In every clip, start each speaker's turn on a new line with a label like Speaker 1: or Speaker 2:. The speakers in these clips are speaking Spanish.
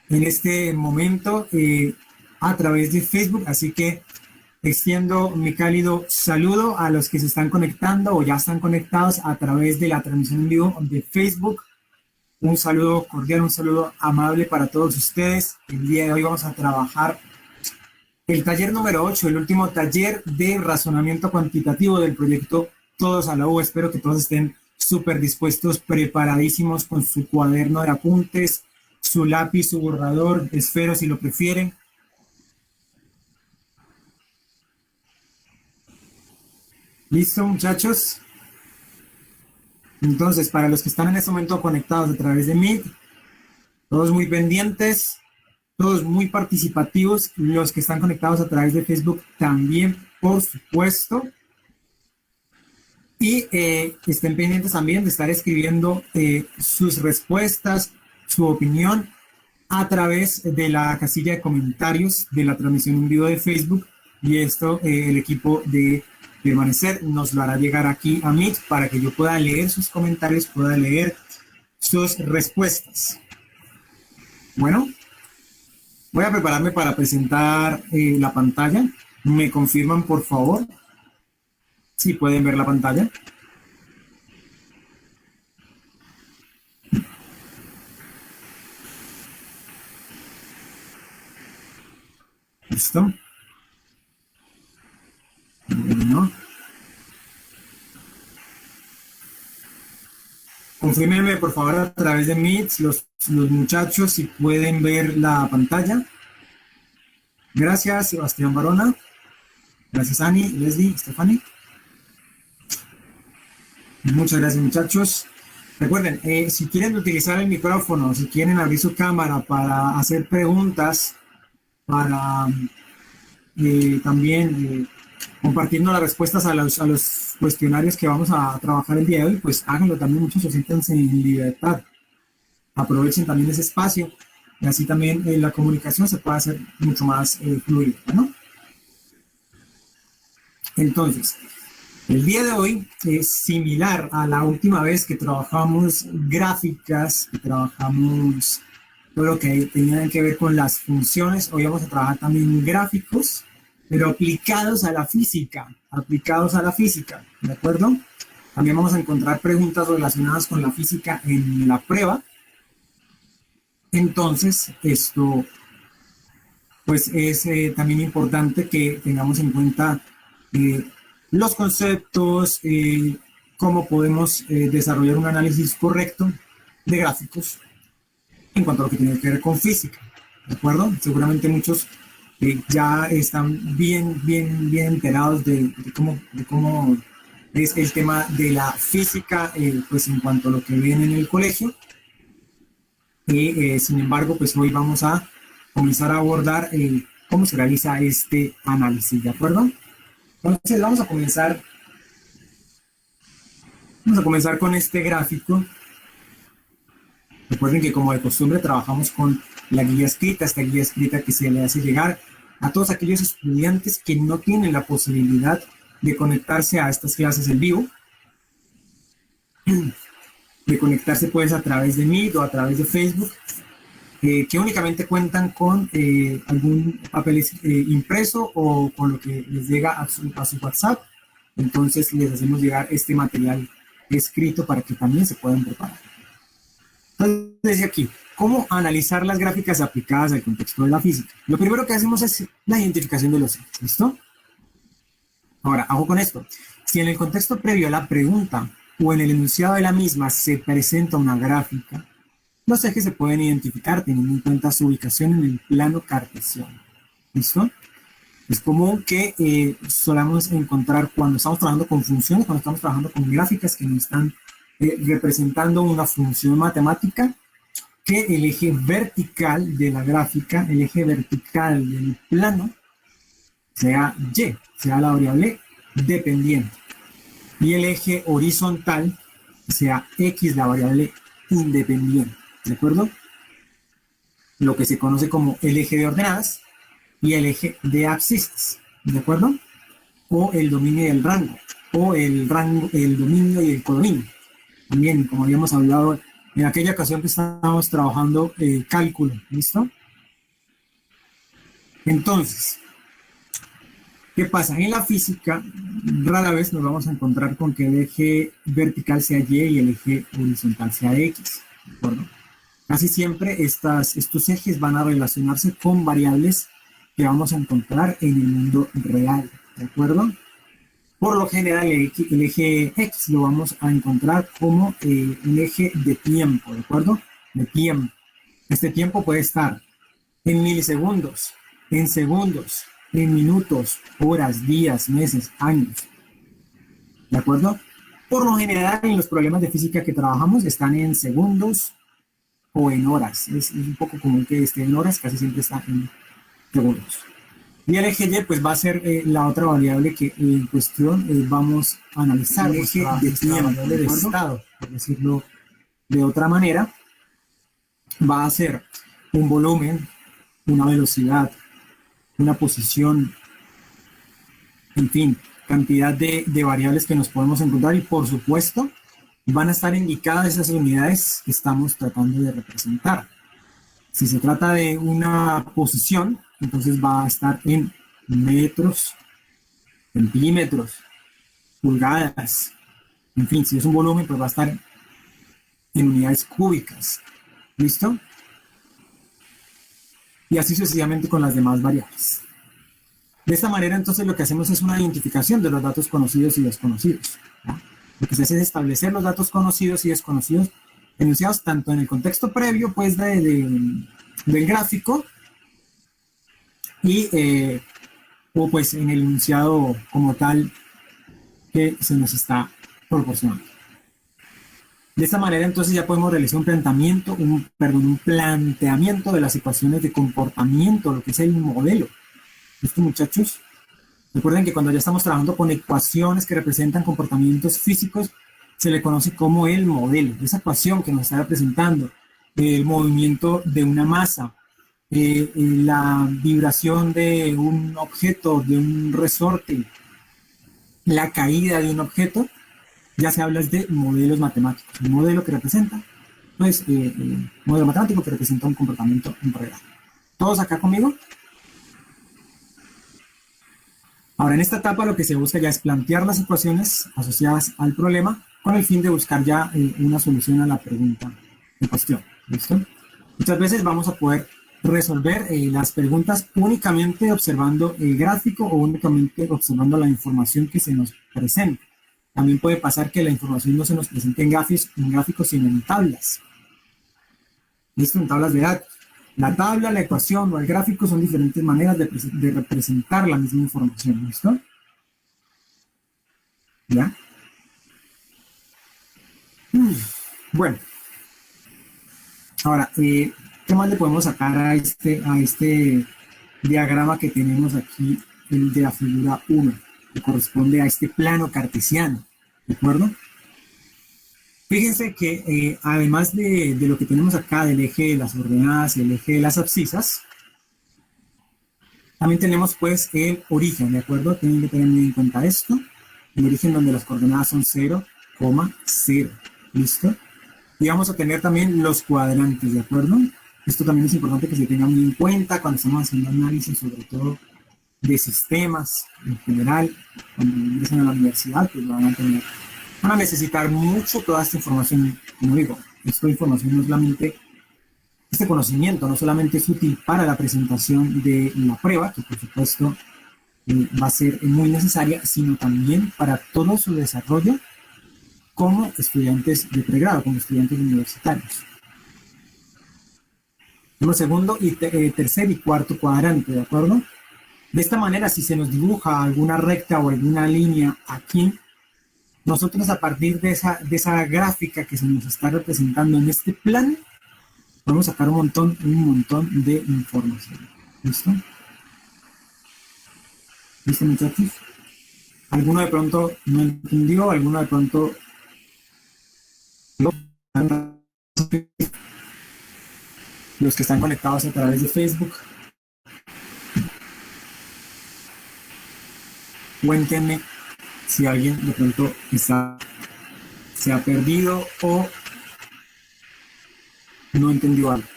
Speaker 1: en este momento a través de Facebook, así que extiendo mi cálido saludo a los que se están conectando o ya están conectados a través de la transmisión en vivo de Facebook. Un saludo cordial, un saludo amable para todos ustedes. El día de hoy vamos a trabajar el taller número 8, el último taller de razonamiento cuantitativo del proyecto Todos a la U. Espero que todos estén súper dispuestos, preparadísimos con su cuaderno de apuntes, su lápiz, su borrador, esfero si lo prefieren. ¿Listo, muchachos? Entonces, para los que están en este momento conectados a través de Meet, todos muy pendientes, todos muy participativos, los que están conectados a través de Facebook también, por supuesto. Y estén pendientes también de estar escribiendo sus respuestas, su opinión a través de la casilla de comentarios de la transmisión en vivo de Facebook. Y esto el equipo de Permanecer nos lo hará llegar aquí a Meet para que yo pueda leer sus comentarios, pueda leer sus respuestas. Bueno, voy a prepararme para presentar la pantalla. ¿Me confirman, por favor? Si pueden ver la pantalla. ¿Listo? Bueno. Confírmenme, por favor, a través de Meet, los muchachos, si pueden ver la pantalla. Gracias, Sebastián Barona. Gracias, Ani, Leslie, Stephanie. Muchas gracias, muchachos. Recuerden, si quieren utilizar el micrófono, si quieren abrir su cámara para hacer preguntas, para también compartiendo las respuestas a los cuestionarios que vamos a trabajar el día de hoy, pues háganlo también, muchachos, siéntanse en libertad. Aprovechen también ese espacio y así también la comunicación se puede hacer mucho más fluida, ¿no? Entonces, el día de hoy es similar a la última vez que trabajamos gráficas, que trabajamos todo lo que tenía que ver con las funciones. Hoy vamos a trabajar también gráficos, pero aplicados a la física, ¿de acuerdo? También vamos a encontrar preguntas relacionadas con la física en la prueba. Entonces, esto pues es también importante que tengamos en cuenta los conceptos, cómo podemos desarrollar un análisis correcto de gráficos en cuanto a lo que tiene que ver con física, ¿de acuerdo? Seguramente muchos ya están bien enterados de cómo es el tema de la física, pues en cuanto a lo que ven en el colegio. Y sin embargo, pues hoy vamos a comenzar a abordar cómo se realiza este análisis, ¿de acuerdo? Entonces vamos a comenzar con este gráfico. Recuerden que como de costumbre trabajamos con la guía escrita, esta guía escrita que se le hace llegar a todos aquellos estudiantes que no tienen la posibilidad de conectarse a estas clases en vivo, de conectarse pues a través de Meet o a través de Facebook, que únicamente cuentan con algún papel impreso o con lo que les llega a su WhatsApp. Entonces les hacemos llegar este material escrito para que también se puedan preparar. Entonces, dice aquí, ¿cómo analizar las gráficas aplicadas al contexto de la física? Lo primero que hacemos es la identificación de los hechos, ¿listo? Ahora, ojo con esto. Si en el contexto previo a la pregunta o en el enunciado de la misma se presenta una gráfica, los ejes se pueden identificar teniendo en cuenta su ubicación en el plano cartesiano, ¿listo? Es común que solamos encontrar cuando estamos trabajando con funciones, cuando estamos trabajando con gráficas que nos están representando una función matemática, que el eje vertical de la gráfica, el eje vertical del plano, sea y, sea la variable dependiente, y el eje horizontal sea x, la variable independiente, ¿de acuerdo? Lo que se conoce como el eje de ordenadas y el eje de abscisas, ¿de acuerdo? O el dominio y el rango, o el dominio y el codominio. También, como habíamos hablado en aquella ocasión que estábamos trabajando cálculo, ¿listo? Entonces, ¿qué pasa? En la física, rara vez nos vamos a encontrar con que el eje vertical sea Y y el eje horizontal sea X, ¿de acuerdo? Casi siempre estos ejes van a relacionarse con variables que vamos a encontrar en el mundo real, ¿de acuerdo? Por lo general, el eje X lo vamos a encontrar como un eje de tiempo, ¿de acuerdo? De tiempo. Este tiempo puede estar en milisegundos, en segundos, en minutos, horas, días, meses, años, ¿de acuerdo? Por lo general, en los problemas de física que trabajamos están en segundos o en horas. Es un poco común que esté en horas, casi siempre está en segundos. Y el eje Y pues va a ser la otra variable que en cuestión vamos a analizar. El eje de tiempo, variable de estado, por decirlo de otra manera, va a ser un volumen, una velocidad, una posición, en fin, cantidad de variables que nos podemos encontrar y por supuesto van a estar indicadas esas unidades que estamos tratando de representar. Si se trata de una posición, entonces va a estar en metros, centímetros, pulgadas, en fin, si es un volumen, pues va a estar en unidades cúbicas. ¿Listo? Y así sucesivamente con las demás variables. De esta manera, entonces, lo que hacemos es una identificación de los datos conocidos y desconocidos, ¿no? Lo que se hace es establecer los datos conocidos y desconocidos enunciados tanto en el contexto previo, pues, del gráfico y o pues en el enunciado como tal que se nos está proporcionando. De esta manera, entonces, ya podemos realizar un planteamiento de las ecuaciones de comportamiento, lo que es el modelo. ¿Listo, muchachos? Recuerden que cuando ya estamos trabajando con ecuaciones que representan comportamientos físicos, se le conoce como el modelo. Esa ecuación que nos está representando el movimiento de una masa, la vibración de un objeto, de un resorte, la caída de un objeto, ya se habla de modelos matemáticos. Un modelo que representa, pues, modelo matemático que representa un comportamiento real. ¿Todos acá conmigo? Ahora, en esta etapa lo que se busca ya es plantear las ecuaciones asociadas al problema con el fin de buscar ya una solución a la pregunta en cuestión. ¿Listo? Muchas veces vamos a poder resolver las preguntas únicamente observando el gráfico o únicamente observando la información que se nos presenta. También puede pasar que la información no se nos presente en gráficos, sino en tablas. ¿Listo? En tablas de datos. La tabla, la ecuación o el gráfico son diferentes maneras de representar la misma información. ¿Listo? ¿Ya? Bueno. Ahora, ¿qué más le podemos sacar a este diagrama que tenemos aquí, el de la figura 1, que corresponde a este plano cartesiano? ¿De acuerdo? Fíjense que además de lo que tenemos acá del eje de las ordenadas y el eje de las abscisas, también tenemos pues el origen, ¿de acuerdo? Tienen que tener muy en cuenta esto, el origen donde las coordenadas son 0, 0, ¿listo? Y vamos a tener también los cuadrantes, ¿de acuerdo? Esto también es importante que se tenga muy en cuenta cuando estamos haciendo análisis, sobre todo de sistemas en general. Cuando ingresen a la universidad, pues van a necesitar mucho toda esta información. Como digo, esta información no solamente, este conocimiento no solamente es útil para la presentación de la prueba, que por supuesto va a ser muy necesaria, sino también para todo su desarrollo como estudiantes de pregrado, como estudiantes universitarios. Tenemos segundo, y tercer y cuarto cuadrante, ¿de acuerdo? De esta manera, si se nos dibuja alguna recta o alguna línea aquí, nosotros a partir de esa gráfica que se nos está representando en este plano, podemos sacar un montón de información. ¿Listo? ¿Listo, muchachos? ¿Alguno de pronto no entendió? ¿Alguno de pronto los que están conectados a través de Facebook? Cuéntenme si alguien de pronto se ha perdido o no entendió algo.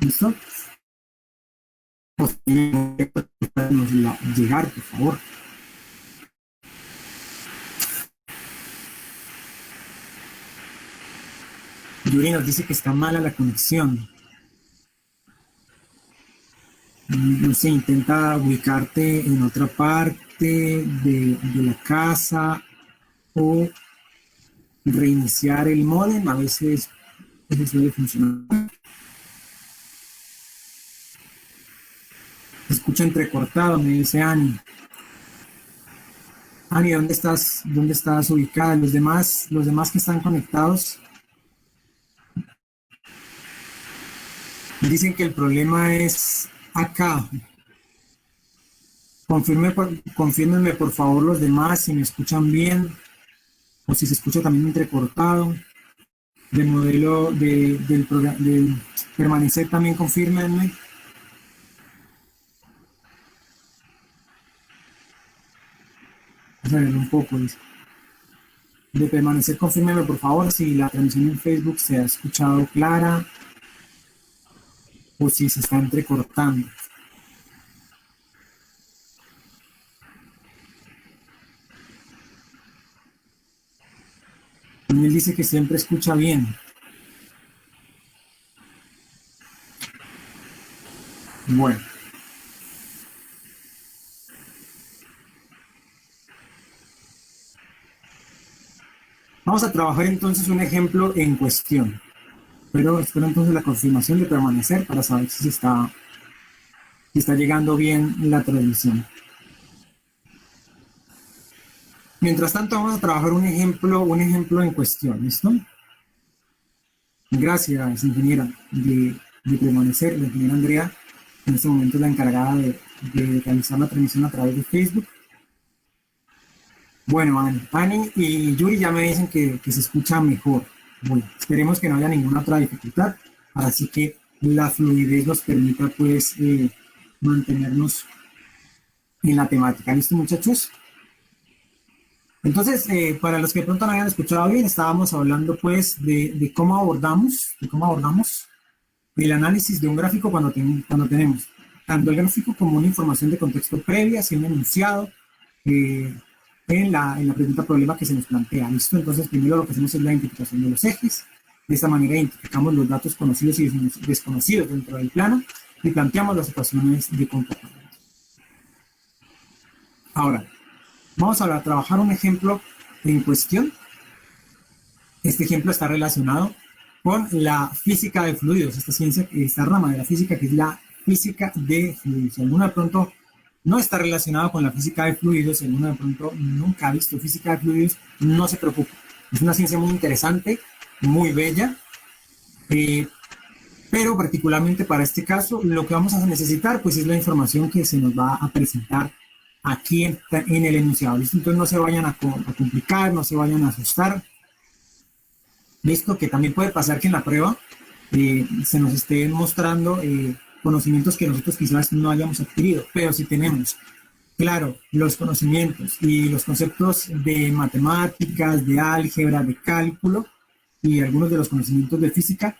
Speaker 1: ¿Listo? Llegar, por favor. Yuri nos dice que está mala la conexión. No sé, intenta ubicarte en otra parte de la casa o reiniciar el módem. A veces eso suele funcionar. Se escucha entrecortado, me dice Ani. Ani, ¿dónde estás? ¿Dónde estás ubicada? Los demás que están conectados dicen que el problema es acá. Confírmenme por favor los demás si me escuchan bien o si se escucha también entrecortado. Del modelo del permanecer también confírmenme. Vamos a verlo un poco. Dice. De permanecer, confírmenme por favor si la transmisión en Facebook se ha escuchado clara o si se está entrecortando. Él dice que siempre escucha bien. Bueno. Vamos a trabajar entonces un ejemplo en cuestión. Pero espero entonces la confirmación de permanecer para saber si está llegando bien la transmisión. Mientras tanto, vamos a trabajar un ejemplo en cuestión, ¿listo? Gracias, ingeniera, de permanecer. La ingeniera Andrea, en este momento es la encargada de realizar la transmisión a través de Facebook. Bueno, Ani y Yuri ya me dicen que se escucha mejor. Bueno, esperemos que no haya ninguna otra dificultad, así que la fluidez nos permita pues mantenernos en la temática. ¿Listo, muchachos? Entonces, para los que de pronto no habían escuchado bien, estábamos hablando pues de cómo abordamos el análisis de un gráfico cuando tenemos tanto el gráfico como una información de contexto previa, así un enunciado, en la pregunta problema que se nos plantea. ¿Listo? Entonces, primero lo que hacemos es la identificación de los ejes. De esta manera identificamos los datos conocidos y desconocidos dentro del plano y planteamos las ecuaciones de comportamiento. Ahora, vamos a trabajar un ejemplo en cuestión. Este ejemplo está relacionado con la física de fluidos, esta rama de la física que es la física de fluidos. Si alguno de pronto no está relacionado con la física de fluidos, si alguno de pronto nunca ha visto física de fluidos, no se preocupe. Es una ciencia muy interesante, muy bella, pero particularmente para este caso, lo que vamos a necesitar pues es la información que se nos va a presentar aquí en el enunciado. ¿Listo? Entonces no se vayan a complicar, no se vayan a asustar. Listo, que también puede pasar que en la prueba se nos estén mostrando conocimientos que nosotros quizás no hayamos adquirido, pero si tenemos claro los conocimientos y los conceptos de matemáticas, de álgebra, de cálculo y algunos de los conocimientos de física,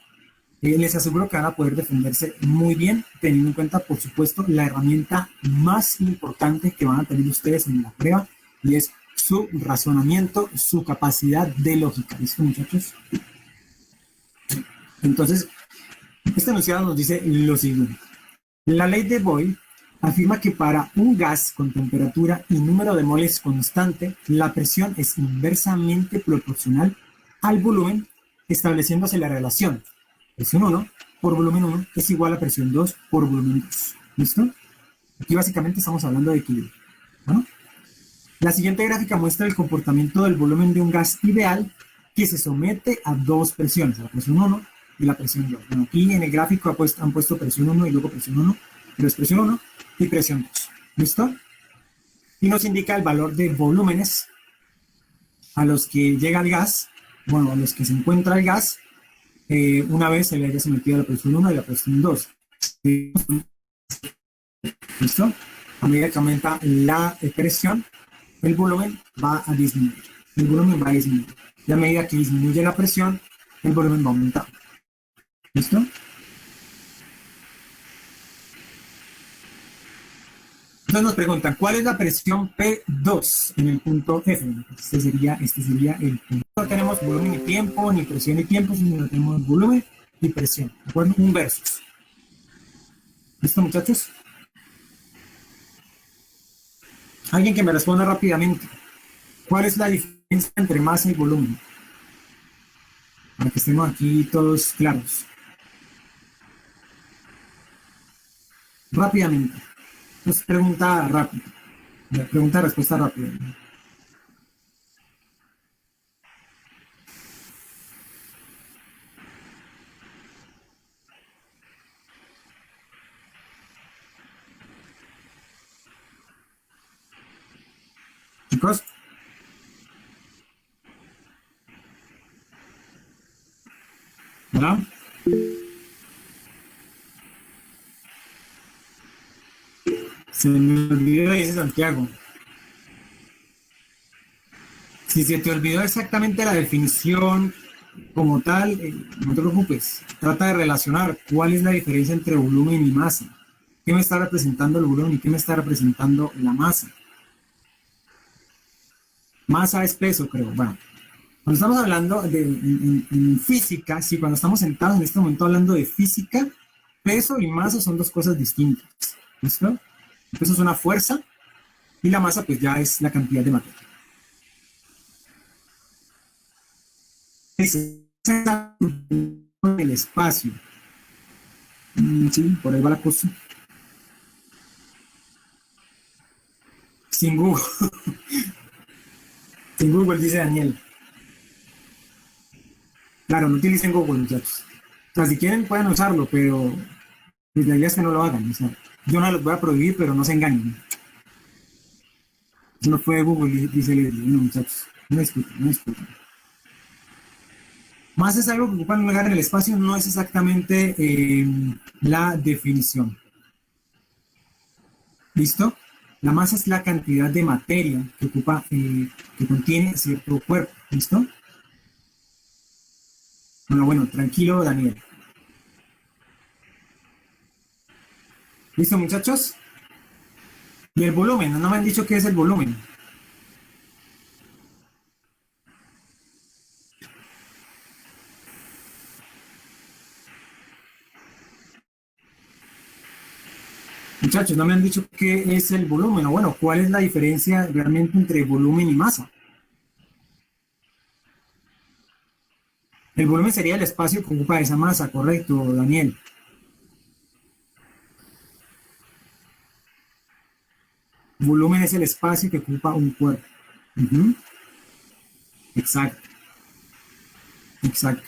Speaker 1: les aseguro que van a poder defenderse muy bien, teniendo en cuenta, por supuesto, la herramienta más importante que van a tener ustedes en la prueba, y es su razonamiento, su capacidad de lógica. ¿Listo, muchachos? Entonces, este enunciado nos dice lo siguiente. La ley de Boyle afirma que para un gas con temperatura y número de moles constante, la presión es inversamente proporcional al volumen, estableciéndose la relación presión 1 por volumen 1 es igual a presión 2 por volumen 2. ¿Listo? Aquí básicamente estamos hablando de equilibrio. ¿No? La siguiente gráfica muestra el comportamiento del volumen de un gas ideal que se somete a dos presiones, la presión 1 y la presión 2. Bueno, aquí en el gráfico han puesto presión 1 y luego presión 1, pero es presión 1 y presión 2. ¿Listo? Y nos indica el valor de volúmenes a los que llega el gas, bueno, a los que se encuentra el gas, una vez se le haya sometido a la presión 1 y la presión 2. ¿Listo? A medida que aumenta la presión, el volumen va a disminuir. El volumen va a disminuir. Y a medida que disminuye la presión, el volumen va a aumentar. ¿Listo? Entonces nos preguntan, ¿cuál es la presión P2 en el punto F? Este sería el punto. No tenemos volumen y tiempo, ni presión y tiempo, sino tenemos volumen y presión. ¿De acuerdo? Un versus. ¿Listo, muchachos? Alguien que me responda rápidamente. ¿Cuál es la diferencia entre masa y volumen? Para que estemos aquí todos claros. Rápidamente. Entonces, pregunta rápida. Pregunta, respuesta rápida. Chicos. ¿Verdad? Se me olvidó, dice Santiago. Si se te olvidó exactamente la definición como tal, no te preocupes. Trata de relacionar cuál es la diferencia entre volumen y masa. ¿Qué me está representando el volumen y qué me está representando la masa? Masa es peso, creo. Bueno, cuando estamos hablando en física, sí, cuando estamos sentados en este momento hablando de física, peso y masa son dos cosas distintas. ¿Listo? El peso es una fuerza y la masa pues ya es la cantidad de materia. El espacio. Sí, por ahí va la cosa. Sin Google. Sin Google, dice Daniel. Claro, no utilicen Google, muchachos. O sea, si quieren pueden usarlo, pero pues, la idea es que no lo hagan. O sea, yo no los voy a prohibir, pero no se engañen. Eso no fue Google, dice el no, muchachos. No discuten, no discuten. Más es algo que ocupa un lugar en el espacio, no es exactamente la definición. ¿Listo? La masa es la cantidad de materia que ocupa, que contiene cierto cuerpo. ¿Listo? Bueno, tranquilo, Daniel. ¿Listo, muchachos? Y el volumen, no me han dicho qué es el volumen. Muchachos, no me han dicho qué es el volumen, o bueno, cuál es la diferencia realmente entre volumen y masa. El volumen sería el espacio que ocupa esa masa, correcto, Daniel. Volumen es el espacio que ocupa un cuerpo. Uh-huh. Exacto, exacto.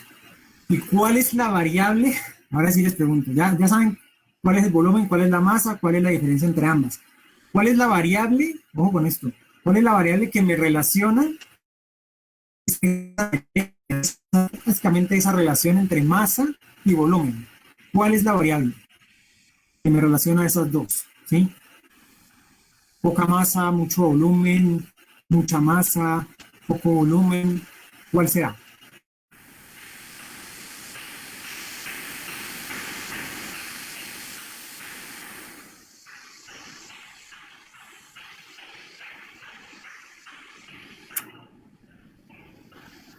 Speaker 1: ¿Y cuál es la variable? Ahora sí les pregunto, ya saben cuál es el volumen, cuál es la masa, cuál es la diferencia entre ambas. ¿Cuál es la variable? Ojo con esto. ¿Cuál es la variable que me relaciona? Básicamente esa relación entre masa y volumen. ¿Cuál es la variable que me relaciona a esas dos? ¿Sí? Poca masa, mucho volumen, mucha masa, poco volumen. ¿Cuál será?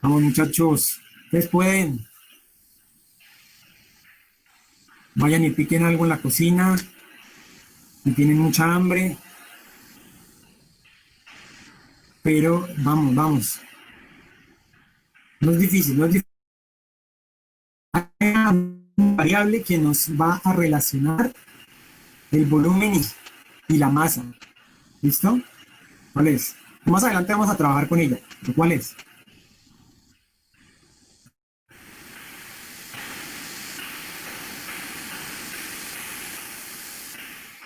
Speaker 1: Vamos, muchachos, ustedes pueden. Vayan y piquen algo en la cocina. Si tienen mucha hambre. Pero vamos, vamos. No es difícil, no es difícil. Hay una variable que nos va a relacionar el volumen y la masa. ¿Listo? ¿Cuál es? Más adelante vamos a trabajar con ella. ¿Pero cuál es?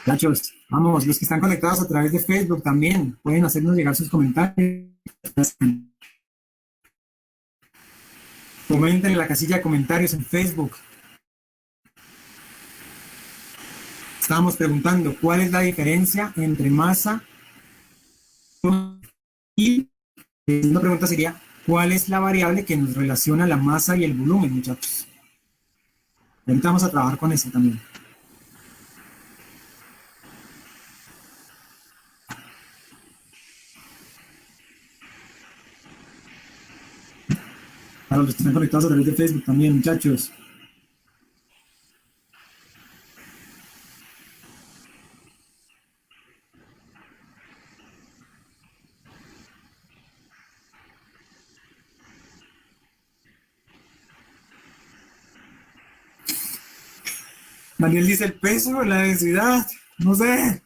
Speaker 1: Muchachos, vamos, los que están conectados a través de Facebook también pueden hacernos llegar sus comentarios. Comenten en la casilla de comentarios en Facebook. Estábamos preguntando cuál es la diferencia entre masa y la segunda pregunta sería ¿cuál es la variable que nos relaciona la masa y el volumen, muchachos? Ahorita vamos a trabajar con eso también. Para los que están conectados a través de Facebook también, muchachos. Daniel dice el peso, la densidad, no sé.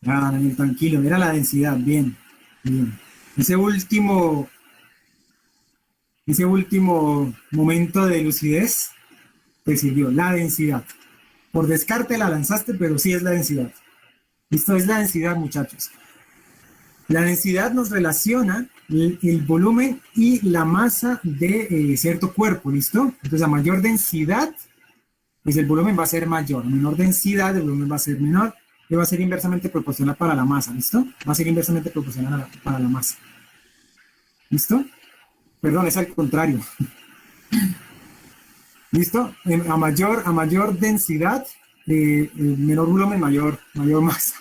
Speaker 1: Ah, Daniel, tranquilo, era la densidad, bien, bien. Ese último momento de lucidez te sirvió, la densidad. Por descarte la lanzaste, pero sí es la densidad. Esto es la densidad, muchachos. La densidad nos relaciona el volumen y la masa de cierto cuerpo, ¿listo? Entonces, a mayor densidad, pues el volumen va a ser mayor. A menor densidad, el volumen va a ser menor. Y va a ser inversamente proporcional para la masa, ¿listo? Va a ser inversamente proporcional para la masa. ¿Listo? Perdón, es al contrario. ¿Listo? A mayor densidad, menor volumen, mayor masa.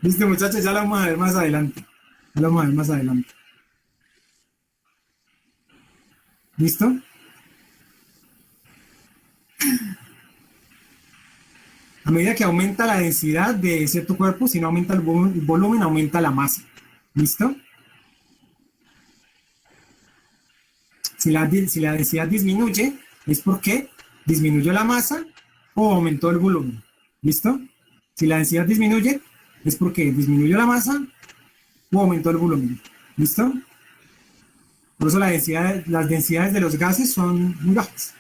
Speaker 1: Listo, muchachos, ya lo vamos a ver más adelante. Ya lo vamos a ver más adelante. ¿Listo? A medida que aumenta la densidad de cierto cuerpo, si no aumenta el volumen, aumenta la masa. ¿Listo? Si la densidad disminuye, es porque disminuyó la masa o aumentó el volumen. ¿Listo? Si la densidad disminuye, es porque disminuyó la masa o aumentó el volumen. ¿Listo? Por eso las densidades de los gases son muy bajas.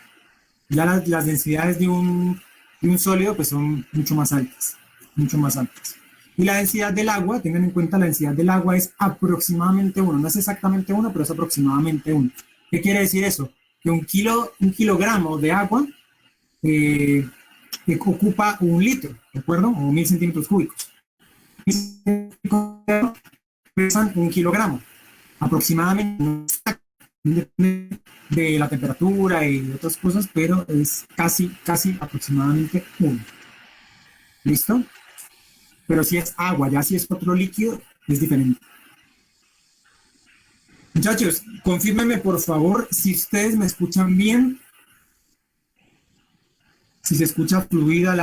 Speaker 1: Ya las densidades de un sólido pues son mucho más altas. Mucho más altas. Y la densidad del agua, tengan en cuenta, la densidad del agua es aproximadamente 1. No es exactamente 1, pero es aproximadamente 1. ¿Qué quiere decir eso? Que un kilogramo de agua ocupa 1 litro, ¿de acuerdo? O 1000 centímetros cúbicos. Pesan 1 kilogramo, aproximadamente, de la temperatura y de otras cosas, pero es casi aproximadamente 1. ¿Listo? Pero si es agua, ya si es otro líquido, es diferente. Muchachos, confírmenme por favor si ustedes me escuchan bien, si se escucha fluida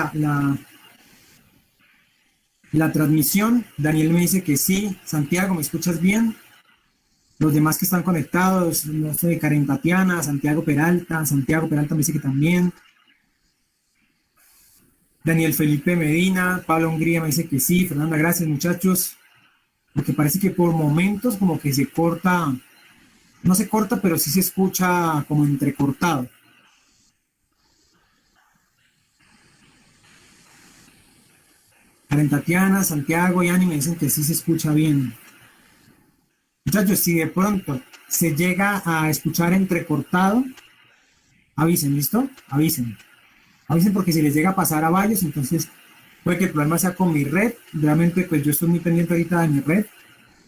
Speaker 1: la transmisión. Daniel me dice que sí. Santiago, ¿me escuchas bien? Los demás que están conectados, no sé, Karen Tatiana, Santiago Peralta me dice que también. Daniel Felipe Medina, Pablo Hungría me dice que sí. Fernanda, gracias muchachos. Porque parece que por momentos como que se corta, no se corta, pero sí se escucha como entrecortado. Karen Tatiana, Santiago y Ani me dicen que sí se escucha bien. Muchachos, si de pronto se llega a escuchar entrecortado, avisen, ¿listo? Avisen. Avisen porque si les llega a pasar a varios, entonces puede que el problema sea con mi red. Realmente, pues yo estoy muy pendiente ahorita de mi red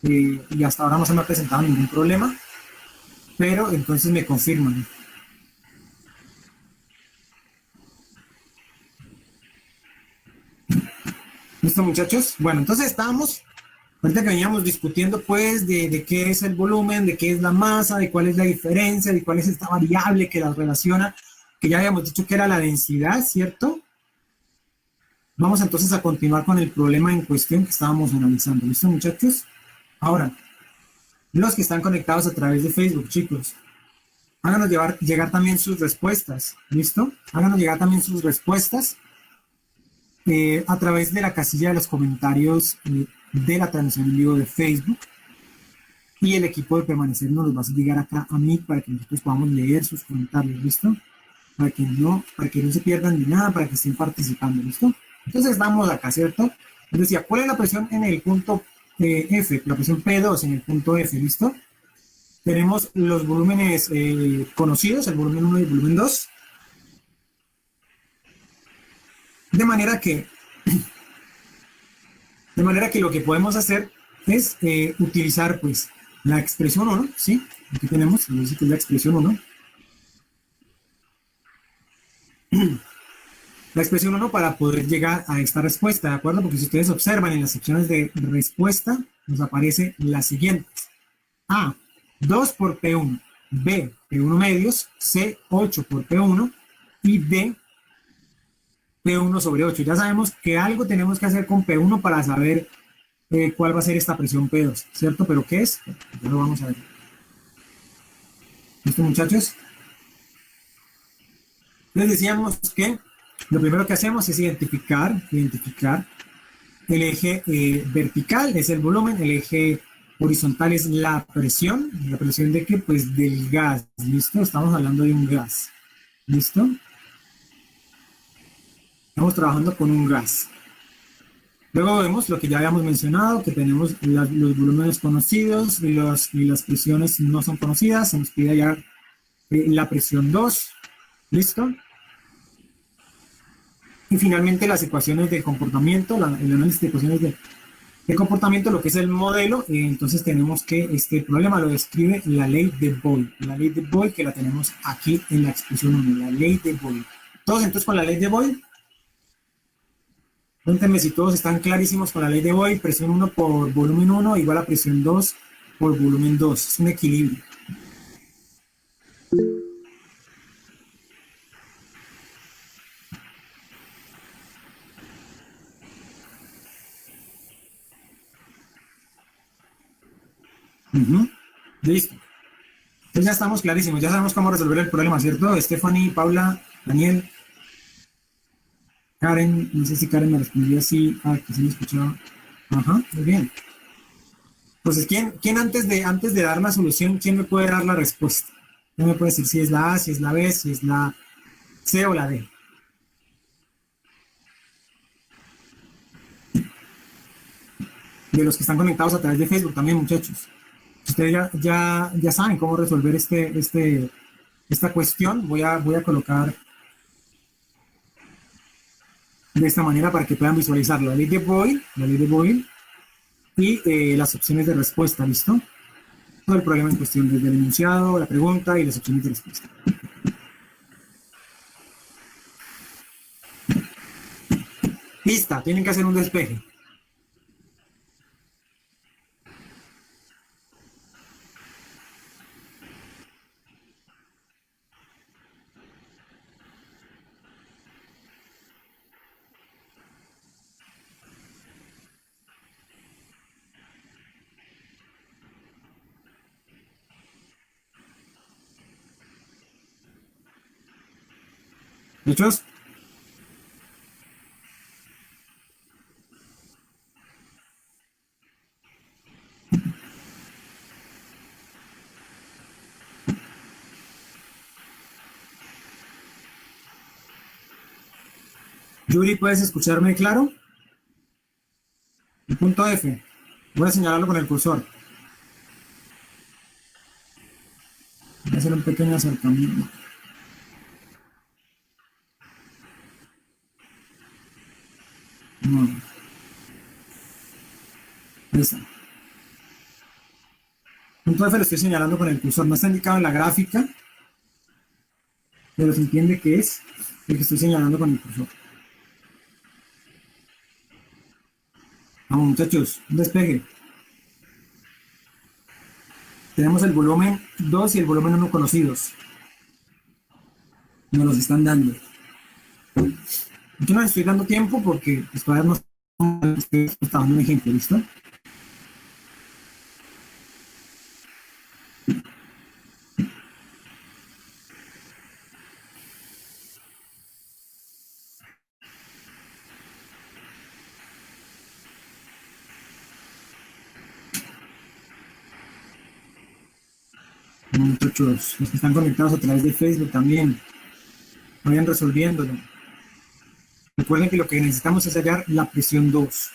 Speaker 1: y hasta ahora no se me ha presentado ningún problema, pero entonces me confirman. ¿Listo, muchachos? Bueno, entonces estábamos, ahorita que veníamos discutiendo pues de qué es el volumen, de qué es la masa, de cuál es la diferencia, de cuál es esta variable que las relaciona, que ya habíamos dicho que era la densidad, ¿cierto? Vamos entonces a continuar con el problema en cuestión que estábamos analizando. ¿Listo, muchachos? Ahora, los que están conectados a través de Facebook, chicos, háganos llegar también sus respuestas. ¿Listo? Háganos llegar también sus respuestas a través de la casilla de los comentarios de la transmisión en vivo de Facebook. Y el equipo de Permanecer nos los va a llegar acá a mí para que nosotros podamos leer sus comentarios. ¿Listo? Para que no se pierdan ni nada, para que estén participando. ¿Listo? Entonces vamos acá, ¿cierto? Les decía, ¿cuál es la presión en el punto F? La presión P2 en el punto F, ¿listo? Tenemos los volúmenes conocidos, el volumen 1 y el volumen 2. De manera que lo que podemos hacer es utilizar pues la expresión 1, ¿sí? Aquí tenemos, la expresión 1. La expresión 1 para poder llegar a esta respuesta, ¿de acuerdo? Porque si ustedes observan en las secciones de respuesta, nos aparece las siguientes. A, 2 por P1, B, P1 medios, C, 8 por P1 y D, P1 sobre 8. Ya sabemos que algo tenemos que hacer con P1 para saber cuál va a ser esta presión P2, ¿cierto? ¿Pero qué es? Ya lo vamos a ver. ¿Listo, muchachos? Les decíamos que lo primero que hacemos es identificar el eje vertical, es el volumen, el eje horizontal es la presión de qué? Pues del gas, ¿listo? Estamos hablando de un gas, ¿listo? Estamos trabajando con un gas. Luego vemos lo que ya habíamos mencionado, que tenemos los volúmenes conocidos y las presiones no son conocidas, se nos pide hallar la presión 2, ¿listo? Y finalmente las ecuaciones de comportamiento, el análisis de ecuaciones de comportamiento, lo que es el modelo. Entonces tenemos que este problema lo describe la ley de Boyle, que la tenemos aquí en la expresión 1, la ley de Boyle. Todos entonces con la ley de Boyle, cuéntenme si todos están clarísimos con la ley de Boyle. Presión 1 por volumen 1 igual a presión 2 por volumen 2, es un equilibrio. Listo. Entonces ya estamos clarísimos, ya sabemos cómo resolver el problema, ¿cierto? Stephanie, Paula, Daniel, Karen, no sé si Karen me respondió así, que sí me escuchaba. Ajá, muy bien. Entonces, ¿quién antes de dar la solución, quién me puede dar la respuesta? ¿Quién me puede decir si es la A, si es la B, si es la C o la D? De los que están conectados a través de Facebook también, muchachos. Ustedes ya saben cómo resolver esta cuestión. Voy a colocar de esta manera para que puedan visualizar la ley de Boyle y las opciones de respuesta, ¿listo? Todo el problema en cuestión, desde el enunciado, la pregunta y las opciones de respuesta. Lista, tienen que hacer un despeje. ¿Muchos? Yuri, ¿puedes escucharme claro? El punto F. Voy a señalarlo con el cursor. Voy a hacer un pequeño acercamiento. No. Ahí está. Punto F lo estoy señalando con el cursor. No está indicado en la gráfica, pero se entiende que es el que estoy señalando con el cursor. Vamos, muchachos, un despegue. Tenemos el volumen 2 y el volumen 1 conocidos. Nos los están dando. Yo no les estoy dando tiempo porque pues, todavía no estoy dando un ejemplo, ¿listo? Muchachos, los que están conectados a través de Facebook también, vayan resolviéndolo. Recuerden que lo que necesitamos es hallar la presión 2.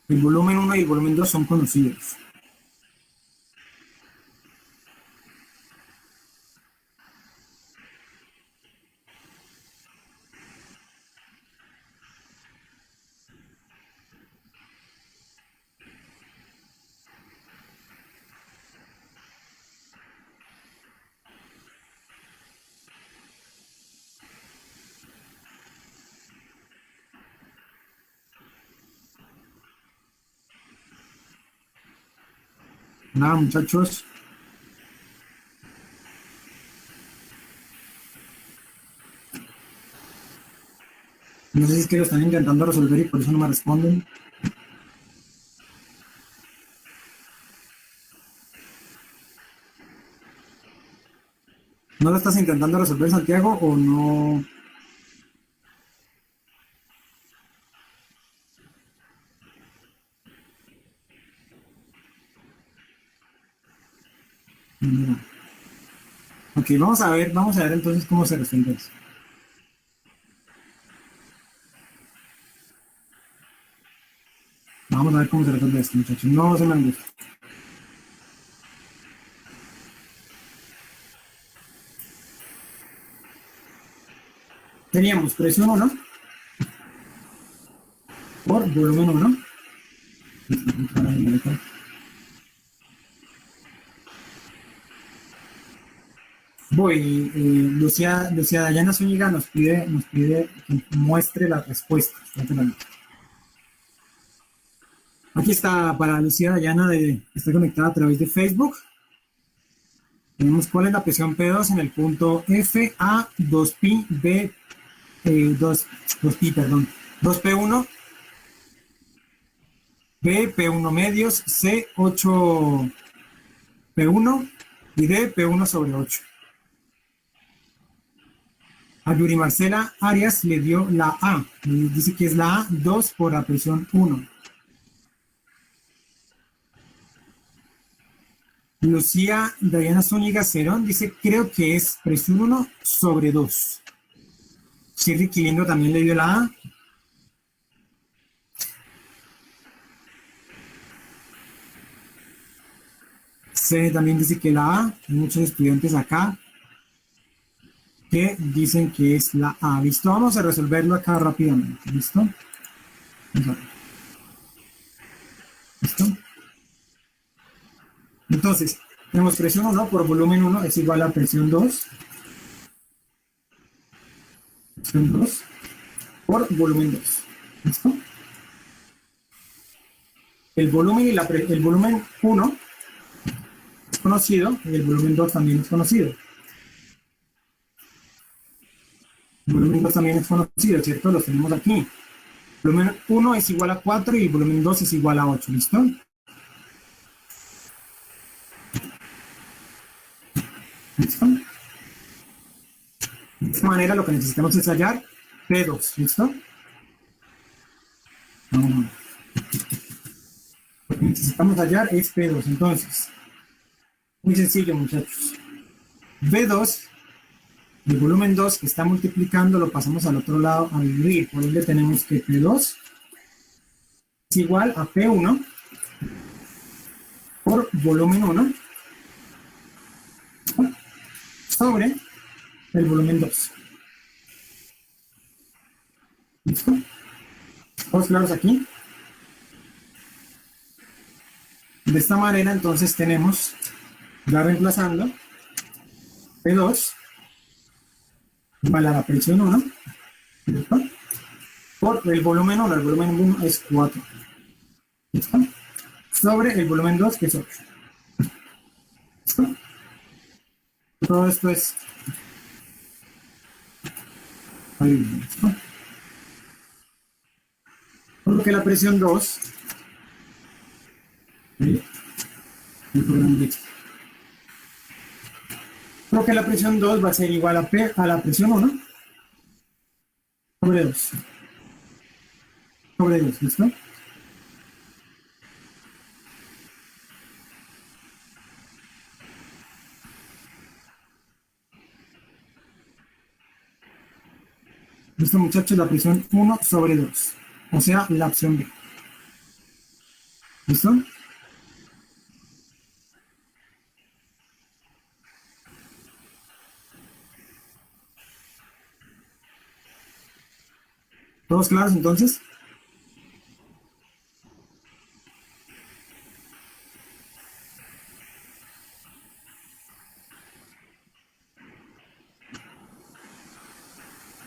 Speaker 1: El volumen 1 y el volumen 2 son conocidos. Nada, muchachos. No sé si es que lo están intentando resolver y por eso no me responden. ¿No lo estás intentando resolver, Santiago, o no? Mira. Ok, vamos a ver entonces cómo se resuelve eso. Vamos a ver cómo se resuelve esto, muchachos. No se me angustia. Teníamos presión 1 por volumen 1. Voy, Lucía Dayana Zúñiga nos pide que muestre las respuestas. Aquí está para Lucía Dayana, está conectada a través de Facebook. Tenemos cuál es la presión P2 en el punto F, A, 2pi, B, 2pi, perdón, 2P1, B, P1 medios, C, 8P1 y D, P1 sobre 8. A Yuri Marcela Arias le dio la A, dice que es la A, 2 por la presión 1. Lucía Dayana Zúñiga Cerón dice, creo que es presión 1 sobre 2. Shirley Quilindo también le dio la A. C también dice que la A. Hay muchos estudiantes acá que dicen que es la A. ¿Listo? Vamos a resolverlo acá rápidamente. ¿Listo? ¿Listo? Entonces, tenemos presión 1 por volumen 1 es igual a presión 2. Presión 2 por volumen 2. ¿Listo? El volumen, el volumen 1 es conocido y el volumen 2 también es conocido. El volumen 2 también es conocido, ¿cierto? Los tenemos aquí. El volumen 1 es igual a 4 y el volumen 2 es igual a 8. ¿Listo? ¿Listo? De esta manera lo que necesitamos es hallar P2. ¿Listo? No. Lo que necesitamos hallar es P2. Entonces, muy sencillo, muchachos. V2, el volumen 2 que está multiplicando, lo pasamos al otro lado a dividir. Por ende tenemos que P2 es igual a P1 por volumen 1 sobre el volumen 2. ¿Listo? ¿Todos claros aquí? De esta manera entonces tenemos, ya reemplazando, P2 igual a la presión 1, ¿listo? Por el volumen 1, el volumen 1 es 4, ¿listo? Sobre el volumen 2 que es 8. ¿Listo? Todo esto es ¿listo? Por lo que la presión 2 por lo que la presión 2 va a ser igual a la presión 1 sobre 2. Sobre 2, ¿listo? Listo, muchachos, la presión 1 sobre 2. O sea, la opción B. ¿Listo? ¿Todos claros entonces?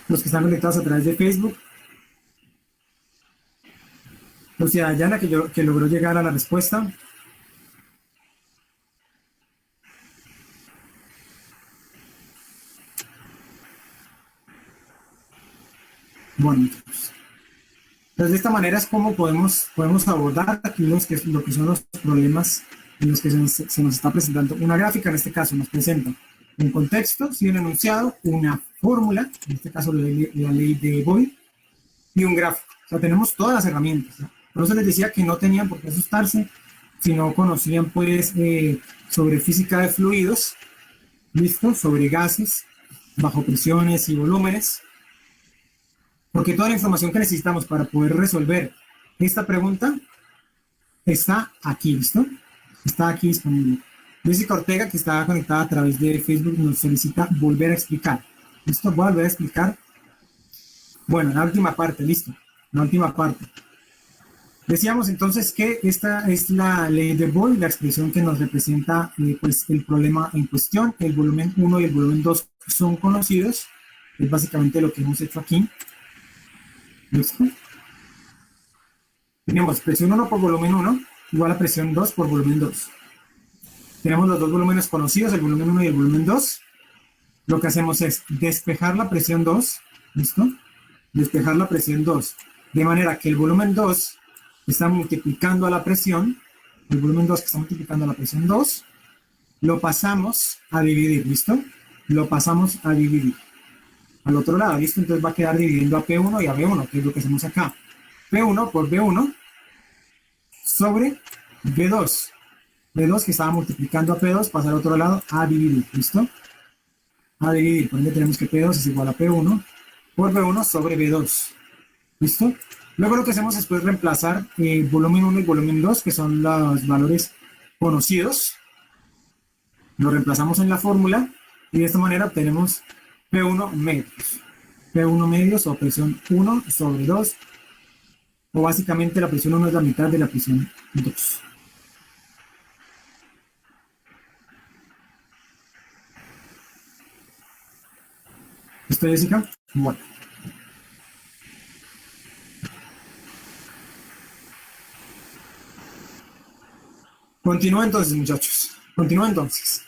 Speaker 1: Los que están conectados a través de Facebook. Lucía Ayala, que logró llegar a la respuesta. Bueno, entonces de esta manera es como podemos abordar aquí lo que son los problemas en los que se nos está presentando una gráfica. En este caso nos presenta un contexto, sí, un enunciado, una fórmula, en este caso la ley de Boyle, y un gráfico. O sea, tenemos todas las herramientas, ¿no? Por eso les decía que no tenían por qué asustarse si no conocían pues sobre física de fluidos, listo, sobre gases, bajo presiones y volúmenes, porque toda la información que necesitamos para poder resolver esta pregunta está aquí, ¿listo? Está aquí disponible. Jessica Ortega, que está conectada a través de Facebook, nos solicita volver a explicar. ¿Listo? Voy a volver a explicar. Bueno, la última parte, listo. La última parte. Decíamos entonces que esta es la ley de Boyle, la expresión que nos representa pues, el problema en cuestión. El volumen 1 y el volumen 2 son conocidos. Es básicamente lo que hemos hecho aquí. ¿Listo? Tenemos presión 1 por volumen 1 igual a presión 2 por volumen 2. Tenemos los dos volúmenes conocidos, el volumen 1 y el volumen 2. Lo que hacemos es despejar la presión 2. ¿Listo? Despejar la presión 2. De manera que el volumen 2 está multiplicando a la presión. El volumen 2 que está multiplicando a la presión 2. Lo pasamos a dividir. ¿Listo? Lo pasamos a dividir. Al otro lado, ¿listo? Entonces va a quedar dividiendo a P1 y a B1, que es lo que hacemos acá. P1 por B1 sobre B2. B2 que estaba multiplicando a P2 pasa al otro lado a dividir, ¿listo? A dividir, por ende tenemos que P2 es igual a P1 por B1 sobre B2, ¿listo? Luego lo que hacemos es pues reemplazar volumen 1 y volumen 2, que son los valores conocidos. Lo reemplazamos en la fórmula y de esta manera obtenemos P1 medios. P1 medios o presión 1 sobre 2, o básicamente la presión 1 es la mitad de la presión 2. ¿Listo, Jessica? Bueno. Continúa entonces, muchachos. Continúa entonces.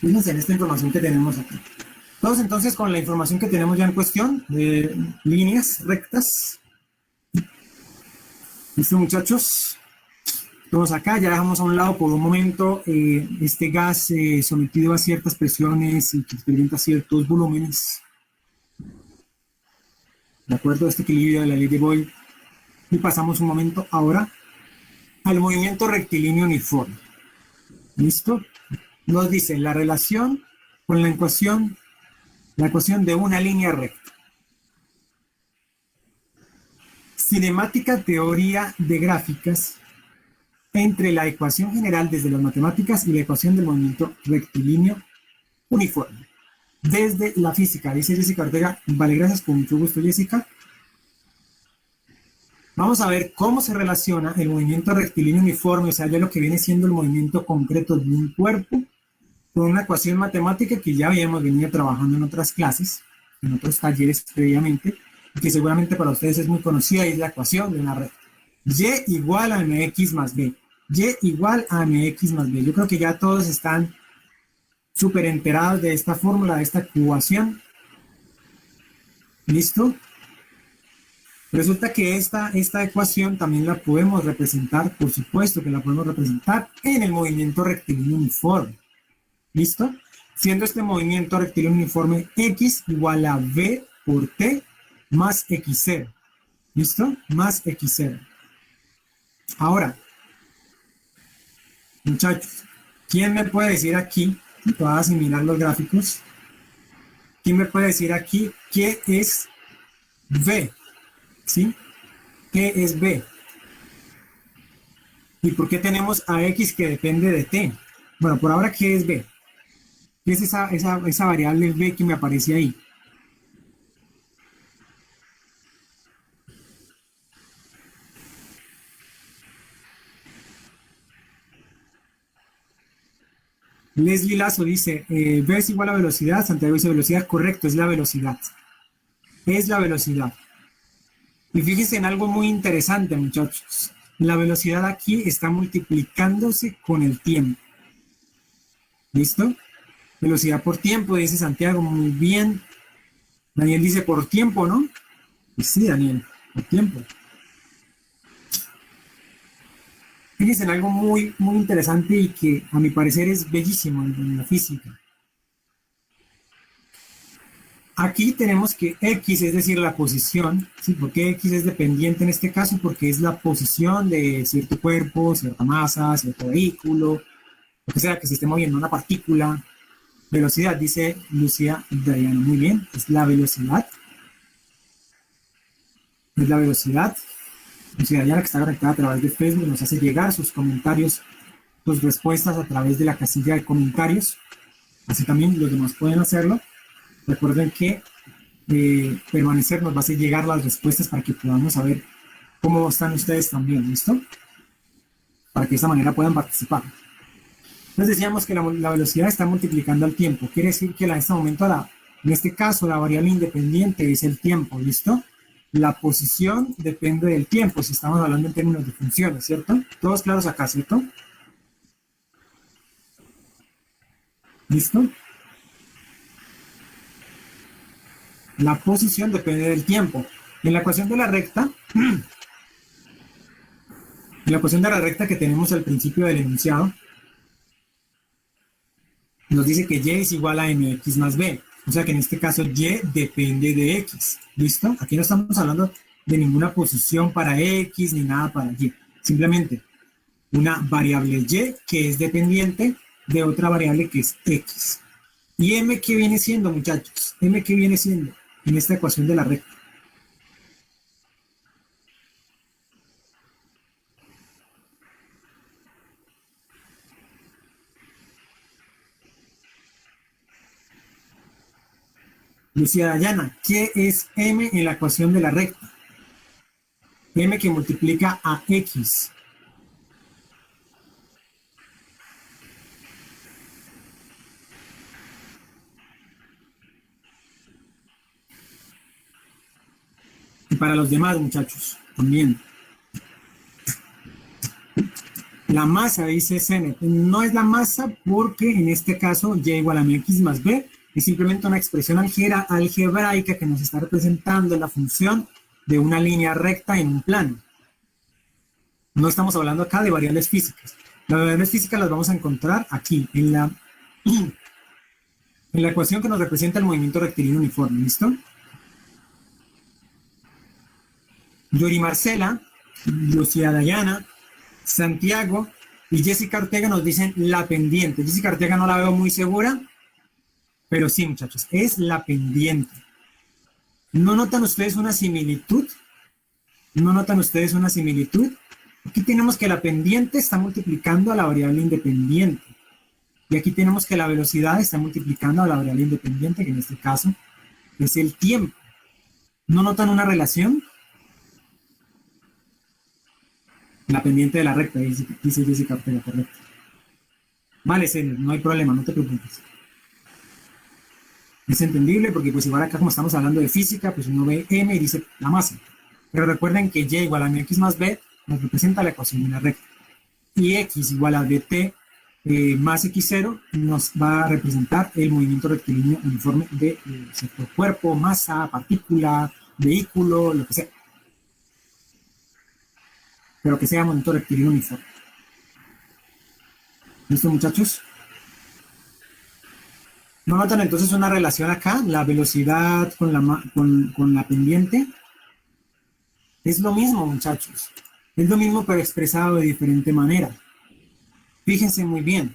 Speaker 1: Fíjense en esta información que tenemos aquí. Todos entonces con la información que tenemos ya en cuestión, de líneas rectas. ¿Listo, muchachos? Todos acá, ya dejamos a un lado por un momento este gas sometido a ciertas presiones y que experimenta ciertos volúmenes. De acuerdo a este equilibrio de la ley de Boyle. Y pasamos un momento ahora al movimiento rectilíneo uniforme. ¿Listo? Nos dice la relación con la ecuación de una línea recta. Cinemática teoría de gráficas entre la ecuación general desde las matemáticas y la ecuación del movimiento rectilíneo uniforme. Desde la física, dice Jessica Ortega. Vale, gracias, con mucho gusto, Jessica. Vamos a ver cómo se relaciona el movimiento rectilíneo uniforme, o sea, ya lo que viene siendo el movimiento concreto de un cuerpo, con una ecuación matemática que ya habíamos venido trabajando en otras clases, en otros talleres previamente, y que seguramente para ustedes es muy conocida, y es la ecuación de una recta. Y igual a mx más b. Y igual a mx más b. Yo creo que ya todos están súper enterados de esta fórmula, de esta ecuación. ¿Listo? Resulta que esta ecuación también la podemos representar, por supuesto que la podemos representar en el movimiento rectilíneo uniforme. ¿Listo? Siendo este movimiento rectilíneo uniforme x igual a v por t más x0. ¿Listo? Más x0. Ahora, muchachos, ¿quién me puede decir aquí, voy a asimilar los gráficos, quién me puede decir aquí qué es v? ¿Sí? ¿Qué es b? ¿Y por qué tenemos a x que depende de t? Bueno, por ahora, ¿qué es b? ¿Qué es esa variable b que me aparece ahí? Leslie Lazo dice, v es igual a velocidad. Santiago dice velocidad. Correcto, es la velocidad. Es la velocidad. Y fíjense en algo muy interesante, muchachos. La velocidad aquí está multiplicándose con el tiempo. ¿Listo? Velocidad por tiempo, dice Santiago, muy bien. Daniel dice por tiempo, ¿no? Pues sí, Daniel, por tiempo. Fíjense en algo muy, muy interesante y que a mi parecer es bellísimo en la física. Aquí tenemos que X, es decir, la posición, ¿sí? ¿Por qué X es dependiente en este caso? Porque es la posición de cierto cuerpo, cierta masa, cierto vehículo, lo que sea que se esté moviendo, una partícula. Velocidad, dice Lucía Dayano, muy bien, es la velocidad. Es la velocidad. Lucía Dayana, que está conectada a través de Facebook, nos hace llegar sus comentarios, sus respuestas a través de la casilla de comentarios. Así también los demás pueden hacerlo. Recuerden que permanecer nos va a hacer llegar las respuestas para que podamos saber cómo están ustedes también, ¿listo? Para que de esta manera puedan participar. Entonces decíamos que la velocidad está multiplicando al tiempo. Quiere decir que en este momento, en este caso, la variable independiente es el tiempo, ¿listo? La posición depende del tiempo, si estamos hablando en términos de funciones, ¿cierto? Todos claros acá, ¿cierto? ¿Listo? La posición depende del tiempo. En la ecuación de la recta, que tenemos al principio del enunciado, nos dice que y es igual a mx más b. O sea que en este caso y depende de x. ¿Listo? Aquí no estamos hablando de ninguna posición para x ni nada para y. Simplemente una variable y que es dependiente de otra variable que es x. ¿Y m qué viene siendo, muchachos? ¿M qué viene siendo en esta ecuación de la recta? Lucía Dayana, ¿qué es m en la ecuación de la recta? M que multiplica a x. Y para los demás, muchachos, también. La masa, dice Zenet, no es la masa porque en este caso y igual a mx más b es simplemente una expresión algebraica que nos está representando la función de una línea recta en un plano. No estamos hablando acá de variables físicas. Las variables físicas las vamos a encontrar aquí, en la ecuación que nos representa el movimiento rectilíneo uniforme. ¿Listo? Yuri Marcela, Lucía Dayana, Santiago y Jessica Ortega nos dicen la pendiente. Jessica Ortega no la veo muy segura, pero sí, muchachos, es la pendiente. ¿No notan ustedes una similitud? ¿No notan ustedes una similitud? Aquí tenemos que la pendiente está multiplicando a la variable independiente. Y aquí tenemos que la velocidad está multiplicando a la variable independiente, que en este caso es el tiempo. ¿No notan una relación? La pendiente de la recta, dice Jessica Ortega, correcto. Vale, Cener, no hay problema, no te preocupes. Es entendible porque pues igual acá como estamos hablando de física, pues uno ve m y dice la masa. Pero recuerden que y igual a mx más b nos representa la ecuación de la recta. Y x igual a dt más x0 nos va a representar el movimiento rectilíneo uniforme de cierto cuerpo, masa, partícula, vehículo, lo que sea. Pero que sea movimiento rectilíneo uniforme. ¿Listo, muchachos? ¿No notan entonces una relación acá? La velocidad con la pendiente. Es lo mismo, muchachos. Es lo mismo, pero expresado de diferente manera. Fíjense muy bien.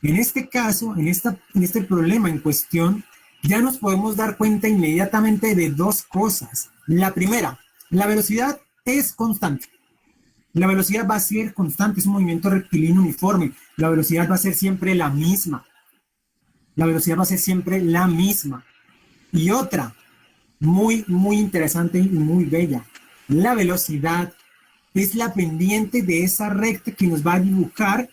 Speaker 1: En este caso, en este problema en cuestión, ya nos podemos dar cuenta inmediatamente de dos cosas. La primera, la velocidad es constante. La velocidad va a ser constante, es un movimiento rectilíneo uniforme. La velocidad va a ser siempre la misma. La velocidad va a ser siempre la misma. Y otra, muy, muy interesante y muy bella. La velocidad es la pendiente de esa recta que nos va a dibujar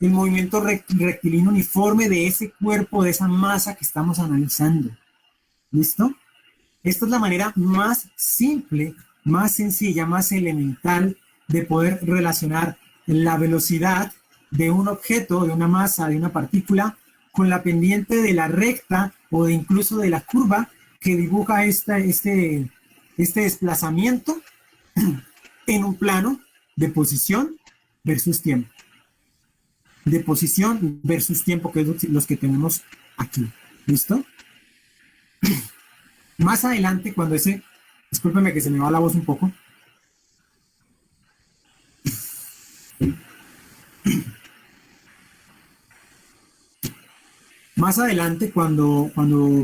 Speaker 1: el movimiento rectilíneo uniforme de ese cuerpo, de esa masa que estamos analizando. ¿Listo? Esta es la manera más simple, más sencilla, más elemental de poder relacionar la velocidad de un objeto, de una masa, de una partícula, con la pendiente de la recta o de incluso de la curva que dibuja este desplazamiento en un plano de posición versus tiempo. De posición versus tiempo, que es los que tenemos aquí. ¿Listo? Más adelante, cuando discúlpeme que se me va la voz un poco. Más adelante, cuando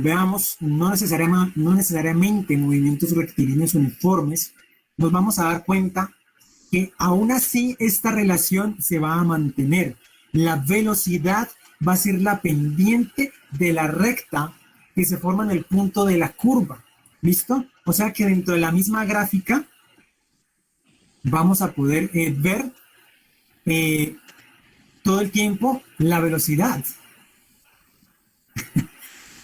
Speaker 1: veamos no necesariamente movimientos rectilíneos uniformes, nos vamos a dar cuenta que aún así esta relación se va a mantener. La velocidad va a ser la pendiente de la recta que se forma en el punto de la curva. ¿Listo? O sea que dentro de la misma gráfica vamos a poder ver todo el tiempo la velocidad.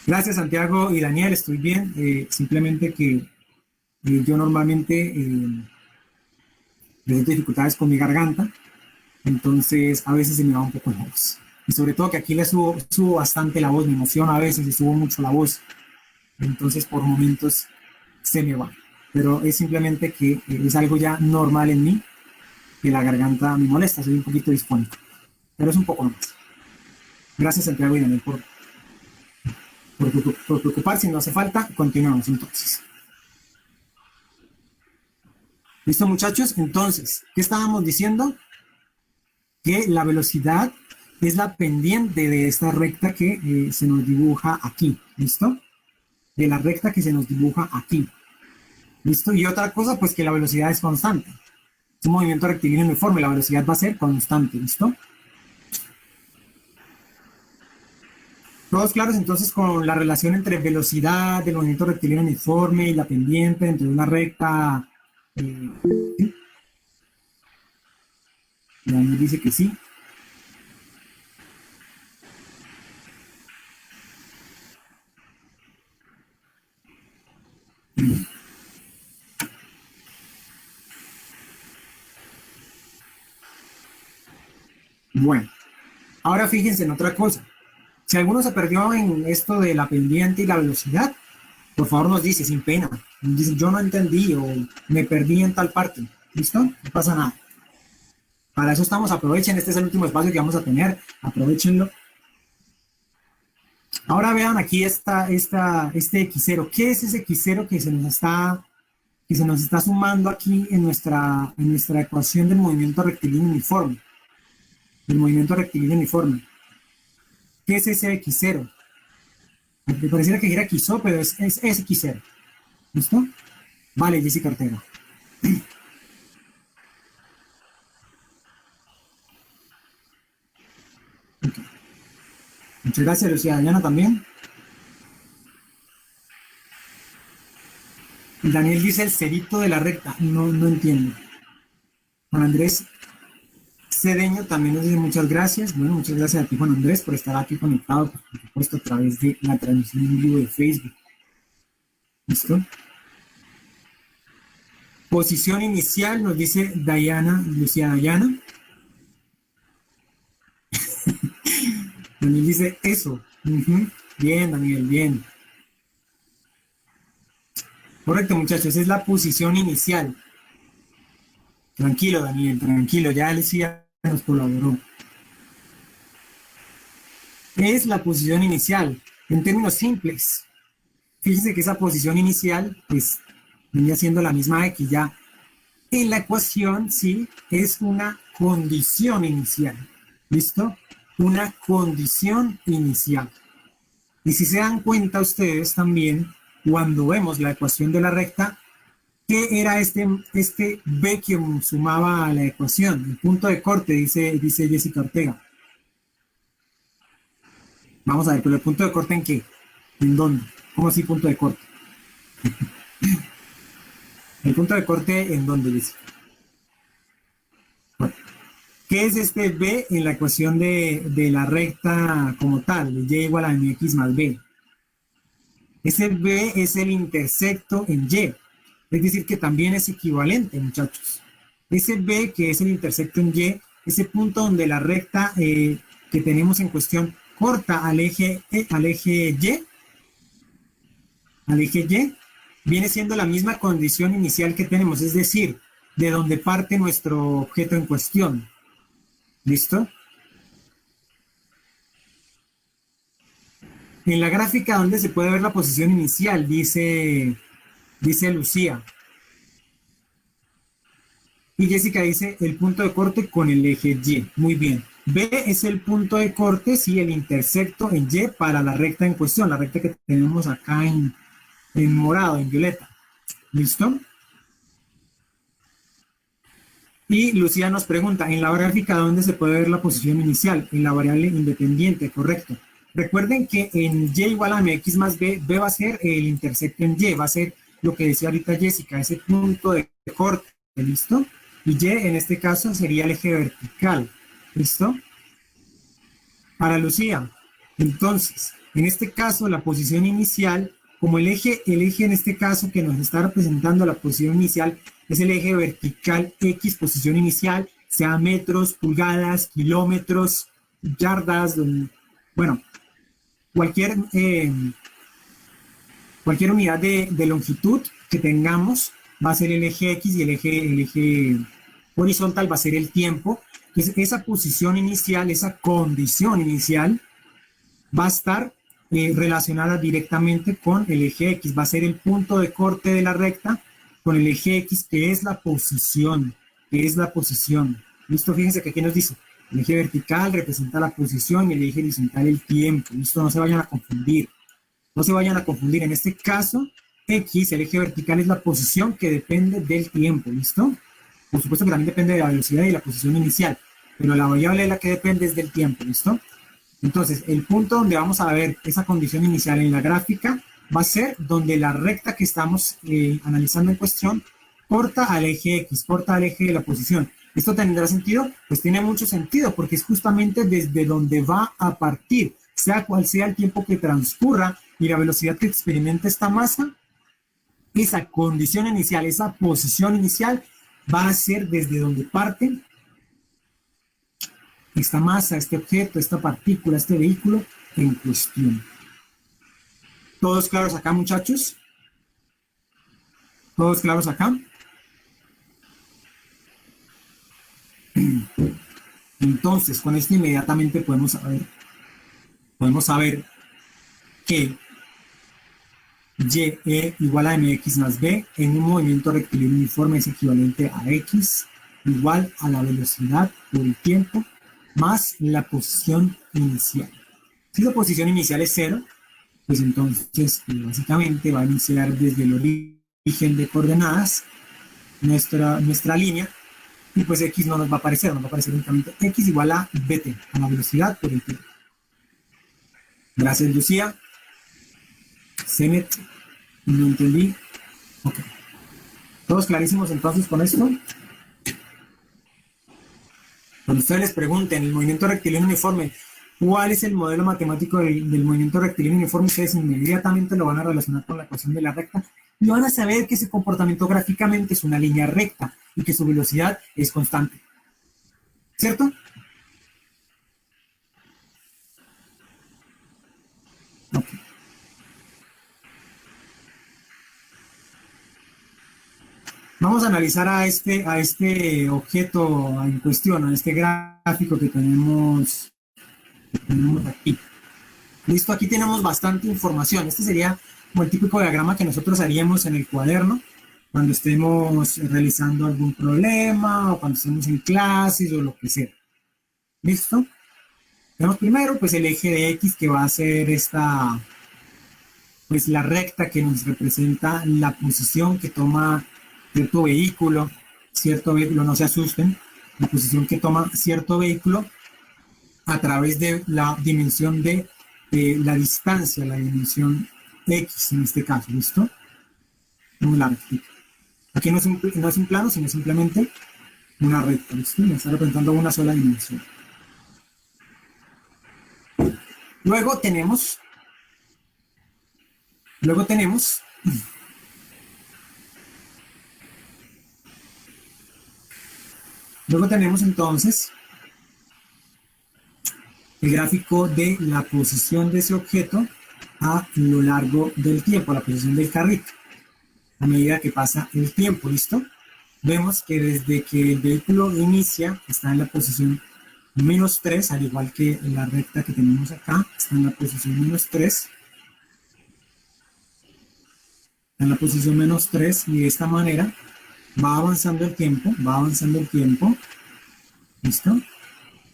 Speaker 1: Gracias, Santiago y Daniel, estoy bien. Simplemente que yo normalmente presento dificultades con mi garganta, entonces a veces se me va un poco la voz. Y sobre todo que aquí le subo bastante la voz, me emociona a veces y subo mucho la voz. Entonces por momentos se me va. Pero es simplemente que es algo ya normal en mí, que la garganta me molesta, soy un poquito disfónico. Pero es un poco más. Gracias, Santiago y Daniel, por preocuparse. Si no hace falta, continuamos entonces. ¿Listo, muchachos? Entonces, ¿qué estábamos diciendo? Que la velocidad es la pendiente de esta recta que se nos dibuja aquí. ¿Listo? De la recta que se nos dibuja aquí. ¿Listo? Y otra cosa, pues que la velocidad es constante. Es un movimiento rectilíneo uniforme, la velocidad va a ser constante. ¿Listo? ¿Todos claros entonces con la relación entre velocidad del movimiento rectilíneo uniforme y la pendiente entre una recta? ¿Sí? Daniel dice que sí. Bueno, ahora fíjense en otra cosa. Si alguno se perdió en esto de la pendiente y la velocidad, por favor nos dice sin pena. Nos dice, yo no entendí o me perdí en tal parte. ¿Listo? No pasa nada. Para eso estamos, aprovechen. Este es el último espacio que vamos a tener. Aprovechenlo. Ahora vean aquí este X0. ¿Qué es ese X0 que se nos está sumando aquí en nuestra ecuación del movimiento rectilíneo uniforme? Del movimiento rectilíneo uniforme. ¿Qué es ese X0? Me pareciera que era XO, pero es X0. ¿Listo? Vale, Jessica Ortega. Okay. Muchas gracias, Lucía Dayana también. Daniel dice el cerito de la recta. No entiendo. Juan Andrés Cedeño también nos dice muchas gracias. Bueno, muchas gracias a ti, Juan Andrés, por estar aquí conectado, por supuesto, a través de la transmisión en vivo de Facebook. ¿Listo? Posición inicial, nos dice Lucía Dayana. Daniel dice eso. Bien, Daniel, bien. Correcto, muchachos, es la posición inicial. Tranquilo, Daniel, tranquilo, ya Lucía nos colaboró. Es la posición inicial, en términos simples. Fíjense que esa posición inicial, pues, venía siendo la misma X ya. En la ecuación, sí, es una condición inicial. ¿Listo? Una condición inicial. Y si se dan cuenta ustedes también, cuando vemos la ecuación de la recta, ¿qué era este B que sumaba a la ecuación? El punto de corte, dice Jessica Ortega. Vamos a ver, pero el punto de corte ¿en qué? ¿En dónde? ¿Cómo así punto de corte? ¿El punto de corte en dónde, Jessica? Bueno, ¿qué es este B en la ecuación de la recta como tal? Y igual a mx más B. Ese B es el intersecto en Y. Es decir, que también es equivalente, muchachos. Ese B que es el intersecto en Y, ese punto donde la recta que tenemos en cuestión corta al eje Y, viene siendo la misma condición inicial que tenemos, es decir, de donde parte nuestro objeto en cuestión. ¿Listo? En la gráfica donde se puede ver la posición inicial, dice Lucía. Y Jessica dice el punto de corte con el eje Y. Muy bien. B es el punto de corte, sí, el intersecto en Y para la recta en cuestión, la recta que tenemos acá en morado, en violeta. ¿Listo? Y Lucía nos pregunta, en la gráfica ¿dónde se puede ver la posición inicial? En la variable independiente, correcto. Recuerden que en Y igual a mx más b, b va a ser el intersecto en Y, va a ser lo que decía ahorita Jessica, ese punto de corte, ¿listo? Y Y en este caso sería el eje vertical, ¿listo? Para Lucía, entonces, en este caso la posición inicial, como el eje en este caso que nos está representando la posición inicial es el eje vertical X, posición inicial, sea metros, pulgadas, kilómetros, yardas, bueno, cualquier, cualquier unidad de longitud que tengamos va a ser el eje X y el eje horizontal va a ser el tiempo. Entonces, esa posición inicial, esa condición inicial va a estar relacionada directamente con el eje X, va a ser el punto de corte de la recta con el eje X, que es la posición, ¿Listo? Fíjense que aquí nos dice, el eje vertical representa la posición y el eje horizontal el tiempo, ¿listo? No se vayan a confundir, en este caso, X, el eje vertical es la posición que depende del tiempo, ¿listo? Por supuesto que también depende de la velocidad y la posición inicial, pero la variable de la que depende es del tiempo, ¿listo? Entonces, el punto donde vamos a ver esa condición inicial en la gráfica va a ser donde la recta que estamos analizando en cuestión corta al eje X, corta al eje de la posición. ¿Esto tendrá sentido? Pues tiene mucho sentido porque es justamente desde donde va a partir, sea cual sea el tiempo que transcurra y la velocidad que experimente esta masa, esa condición inicial, esa posición inicial va a ser desde donde parte esta masa, este objeto, esta partícula, este vehículo en cuestión. ¿Todos claros acá, muchachos? ¿Todos claros acá? Entonces, con esto inmediatamente podemos saber que Y igual a mx más b en un movimiento rectilíneo uniforme es equivalente a x igual a la velocidad por el tiempo más la posición inicial. Si la posición inicial es 0, pues entonces básicamente va a iniciar desde el origen de coordenadas nuestra línea y pues x no nos va a aparecer, únicamente x igual a bt, a la velocidad por el tiempo. Gracias, Lucía. Zenet, no entendí. Ok. ¿Todos clarísimos entonces con esto? Cuando ustedes les pregunten el movimiento rectilíneo uniforme, ¿cuál es el modelo matemático del movimiento rectilíneo uniforme? Ustedes inmediatamente lo van a relacionar con la ecuación de la recta y van a saber que ese comportamiento gráficamente es una línea recta y que su velocidad es constante. ¿Cierto? Ok. Vamos a analizar a este objeto en cuestión, a este gráfico que tenemos aquí. Listo, aquí tenemos bastante información. Este sería como el típico diagrama que nosotros haríamos en el cuaderno cuando estemos realizando algún problema o cuando estemos en clases o lo que sea. ¿Listo? Tenemos primero pues el eje de X que va a ser pues la recta que nos representa la posición que toma cierto vehículo, no se asusten, la posición que toma cierto vehículo a través de la dimensión de la distancia, la dimensión X en este caso, ¿listo? Muy la recta. Aquí no es un plano, sino simplemente una recta, ¿listo? Me está representando una sola dimensión. Luego tenemos entonces el gráfico de la posición de ese objeto a lo largo del tiempo, la posición del carrito, a medida que pasa el tiempo, ¿listo? Vemos que desde que el vehículo inicia, está en la posición -3, al igual que en la recta que tenemos acá, está en la posición -3, en la posición -3, y de esta manera va avanzando el tiempo, ¿listo?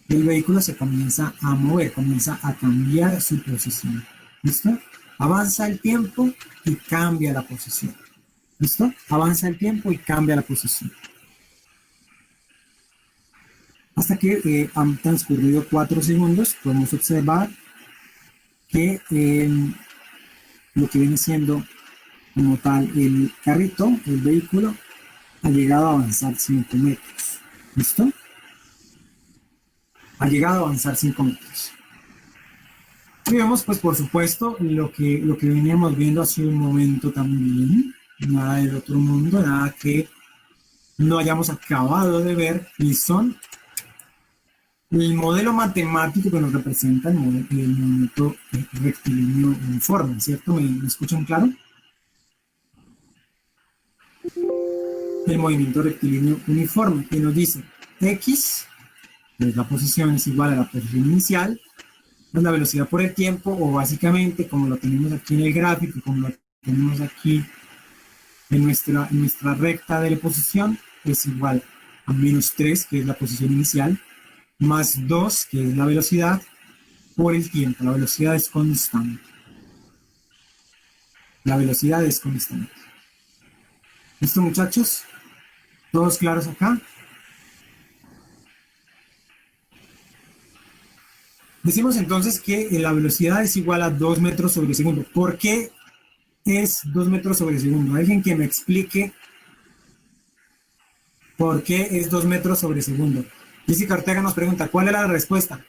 Speaker 1: El vehículo se comienza a mover, comienza a cambiar su posición, ¿listo? Avanza el tiempo y cambia la posición, ¿listo? Avanza el tiempo y cambia la posición. Hasta que han transcurrido 4 segundos, podemos observar que lo que viene siendo como tal el carrito, el vehículo, ha llegado a avanzar 5 metros, ¿listo? Ha llegado a avanzar 5 metros. Y vemos, pues, por supuesto, lo que veníamos viendo hace un momento también, nada del otro mundo, nada que no hayamos acabado de ver, y son el modelo matemático que nos representa el movimiento rectilíneo uniforme, ¿cierto? ¿Me escuchan claro? El movimiento rectilíneo uniforme, que nos dice X, que es la posición, es igual a la posición inicial, es la velocidad por el tiempo, o básicamente, como lo tenemos aquí en el gráfico, como lo tenemos aquí en nuestra recta de la posición, es igual a -3, que es la posición inicial, más 2, que es la velocidad, por el tiempo. La velocidad es constante. La velocidad es constante. ¿Listo, muchachos? ¿Todos claros acá? Decimos entonces que la velocidad es igual a 2 metros sobre segundo. ¿Por qué es 2 metros sobre segundo? Alguien que me explique por qué es 2 metros sobre segundo. Jessica Ortega nos pregunta, ¿cuál era la respuesta?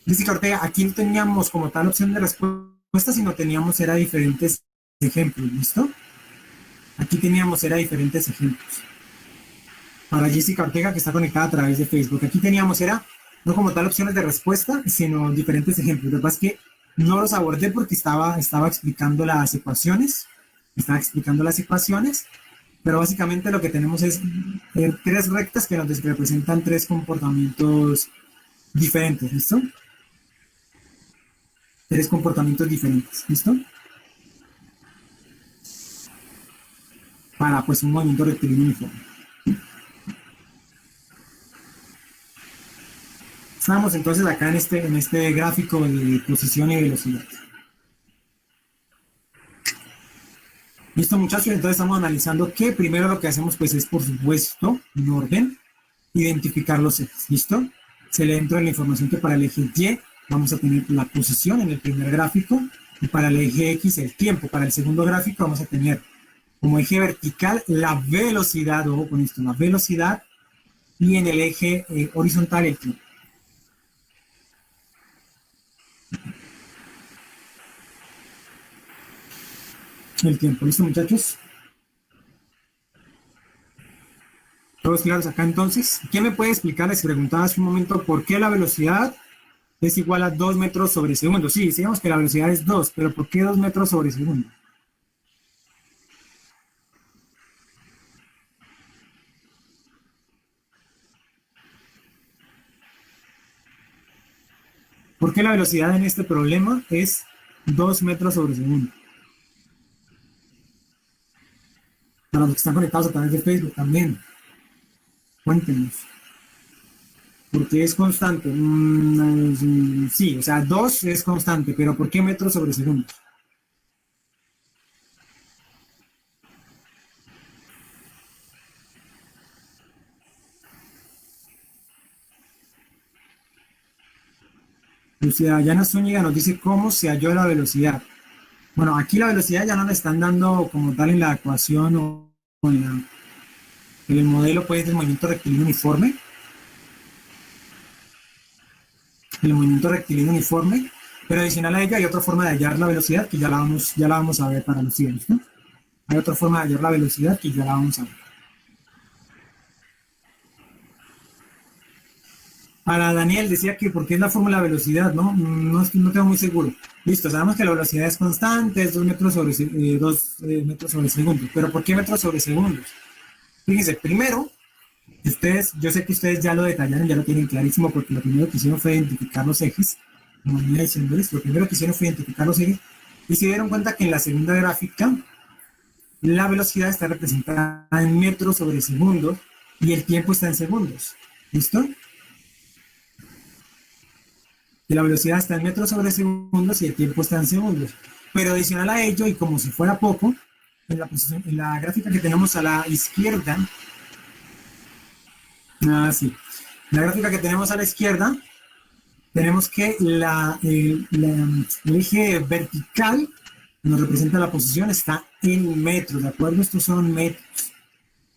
Speaker 1: Jessica Ortega, aquí no teníamos como tal opción de respuesta, sino teníamos era diferentes ejemplos, ¿listo? Aquí teníamos era diferentes ejemplos. Para Jessica Ortega, que está conectada a través de Facebook, aquí teníamos era no como tal opciones de respuesta, sino diferentes ejemplos. Lo que pasa es que no los abordé porque estaba explicando las ecuaciones, pero básicamente lo que tenemos es 3 rectas que nos representan 3 comportamientos diferentes, ¿listo? 3 comportamientos diferentes, ¿listo? Para, pues, un movimiento rectilíneo uniforme. Estamos entonces acá en este gráfico de posición y velocidad. Listo, muchachos, entonces estamos analizando que primero lo que hacemos, pues, es, por supuesto, en orden, identificar los ejes, ¿listo? Se le entra la información que para el eje Y vamos a tener la posición en el primer gráfico, y para el eje X el tiempo. Para el segundo gráfico vamos a tener como eje vertical la velocidad, ojo con esto, la velocidad, y en el eje horizontal el tiempo. El tiempo, ¿listo, muchachos? ¿Todos claros acá entonces? ¿Quién me puede explicar? Les preguntaba hace un momento por qué la velocidad es igual a 2 metros sobre segundo. Sí, decíamos que la velocidad es 2, pero ¿por qué 2 metros sobre segundo? ¿Por qué la velocidad en este problema es 2 metros sobre segundo? Para los que están conectados a través de Facebook también. Cuéntenos. ¿Por qué es constante? Sí, o sea, 2 es constante, pero ¿por qué metros sobre segundo? Luciana Zúñiga nos dice cómo se halló la velocidad. Bueno, aquí la velocidad ya no la están dando como tal en la ecuación o en el modelo, pues, del movimiento rectilíneo uniforme. El movimiento rectilíneo uniforme, pero adicional a ello hay otra forma de hallar la velocidad que ya la vamos a ver para los siguientes, ¿no? Hay otra forma de hallar la velocidad que ya la vamos a ver. Para Daniel decía que porque es la fórmula de velocidad, ¿no? No tengo muy seguro. Listo, sabemos que la velocidad es constante, es 2 metros sobre, 2 metros sobre segundo. Pero ¿por qué metros sobre segundos? Fíjense, primero, yo sé que ustedes ya lo detallaron, ya lo tienen clarísimo, porque lo primero que hicieron fue identificar los ejes. Como venía diciéndoles, lo primero que hicieron fue identificar los ejes. Y se dieron cuenta que en la segunda gráfica, la velocidad está representada en metros sobre segundos y el tiempo está en segundos. ¿Listo? Y la velocidad está en metros sobre segundos y el tiempo está en segundos. Pero adicional a ello, y como si fuera poco, en la gráfica que tenemos a la izquierda, sí, la gráfica que tenemos a la izquierda, tenemos que el eje vertical nos representa la posición, está en metros, ¿de acuerdo? Estos son metros.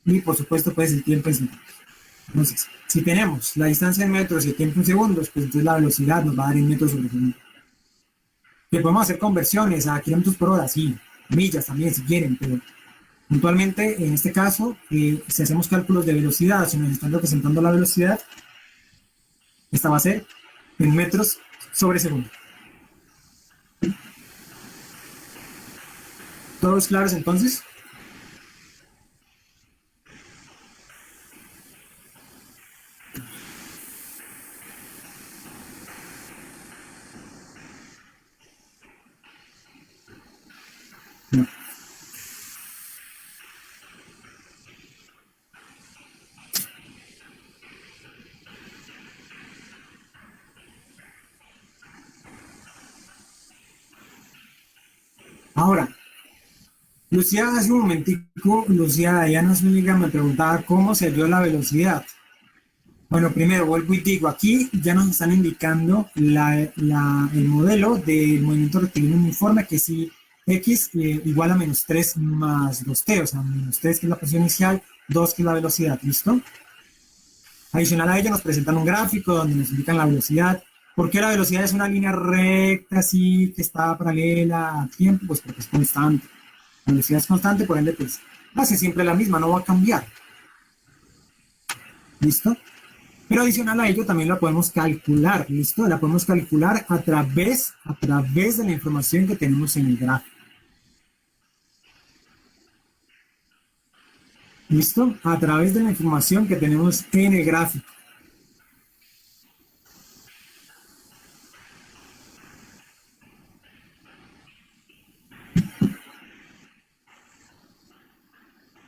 Speaker 1: Y por supuesto, pues el tiempo es metros. Entonces, si tenemos la distancia en metros y el tiempo en segundos, pues entonces la velocidad nos va a dar en metros sobre segundo. Que podemos hacer conversiones a kilómetros por hora, sí, millas también si quieren, pero puntualmente en este caso, si hacemos cálculos de velocidad, si nos están representando la velocidad, esta va a ser en metros sobre segundo. ¿Todos claros entonces? No. Ahora, Lucía hace un momentico, Lucía Diana Zúñiga me preguntaba cómo se dio la velocidad. Bueno, primero vuelvo y digo, aquí ya nos están indicando el modelo del movimiento rectilíneo uniforme, que es x igual a menos 3 más 2t, o sea, menos 3 que es la posición inicial, 2 que es la velocidad, ¿listo? Adicional a ello nos presentan un gráfico donde nos indican la velocidad. ¿Por qué la velocidad es una línea recta así que está paralela a tiempo? Pues porque es constante. La velocidad es constante, por ende, pues va a ser siempre la misma, no va a cambiar. ¿Listo? Pero adicional a ello también la podemos calcular, ¿listo? La podemos calcular a través de la información que tenemos en el gráfico. ¿Listo? A través de la información que tenemos en el gráfico.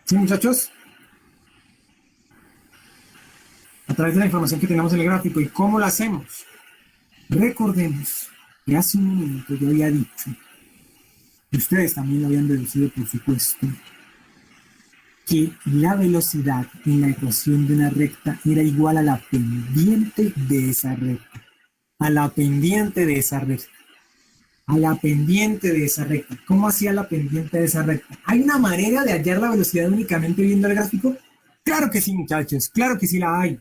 Speaker 1: ¿Sí, muchachos? A través de la información que tenemos en el gráfico. ¿Y cómo lo hacemos? Recordemos que hace un momento yo había dicho, y ustedes también lo habían deducido, por supuesto, que la velocidad en la ecuación de una recta era igual a la pendiente de esa recta. A la pendiente de esa recta. A la pendiente de esa recta. ¿Cómo hacía la pendiente de esa recta? ¿Hay una manera de hallar la velocidad únicamente viendo el gráfico? Claro que sí, muchachos, claro que sí la hay.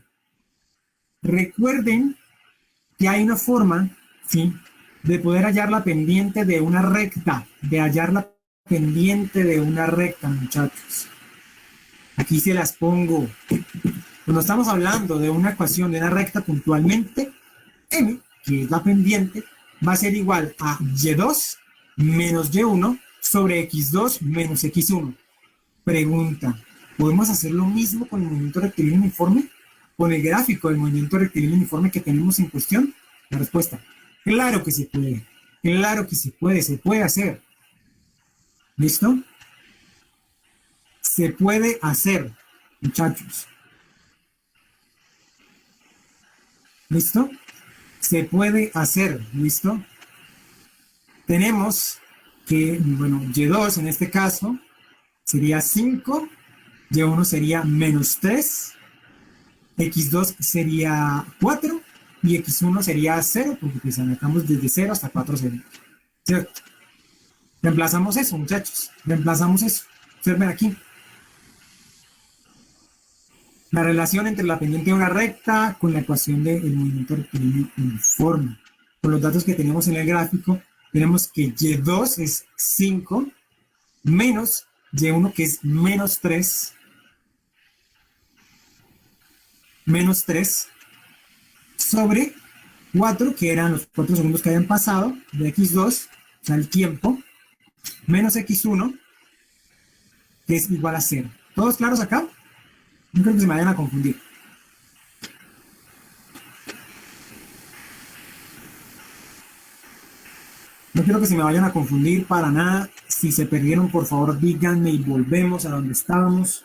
Speaker 1: Recuerden que hay una forma, ¿sí?, de poder hallar la pendiente de una recta, de hallar la pendiente de una recta, muchachos. Aquí se las pongo. Cuando estamos hablando de una ecuación de una recta puntualmente, m, que es la pendiente, va a ser igual a y2 menos y1 sobre x2 menos x1. Pregunta, ¿podemos hacer lo mismo con el movimiento rectilíneo uniforme? ¿Con el gráfico del movimiento rectilíneo uniforme que tenemos en cuestión? La respuesta, claro que se puede. Claro que se puede hacer. ¿Listo? Se puede hacer, muchachos. ¿Listo? Se puede hacer, ¿listo? Tenemos que, bueno, y2 en este caso sería 5, y1 sería menos 3, x2 sería 4 y x1 sería 0, porque pues anotamos desde 0 hasta 4 ceros. ¿Cierto? Reemplazamos eso, muchachos. Reemplazamos eso. Observen aquí. La relación entre la pendiente de una recta con la ecuación del movimiento rectilíneo uniforme. Por los datos que tenemos en el gráfico, tenemos que y2 es 5 menos y1 que es menos 3, sobre 4, que eran los 4 segundos que habían pasado, de x2, o sea, el tiempo, menos x1, que es igual a 0. ¿Todos claros acá? No creo que se me vayan a confundir. No quiero que se me vayan a confundir para nada. Si se perdieron, por favor, díganme y volvemos a donde estábamos.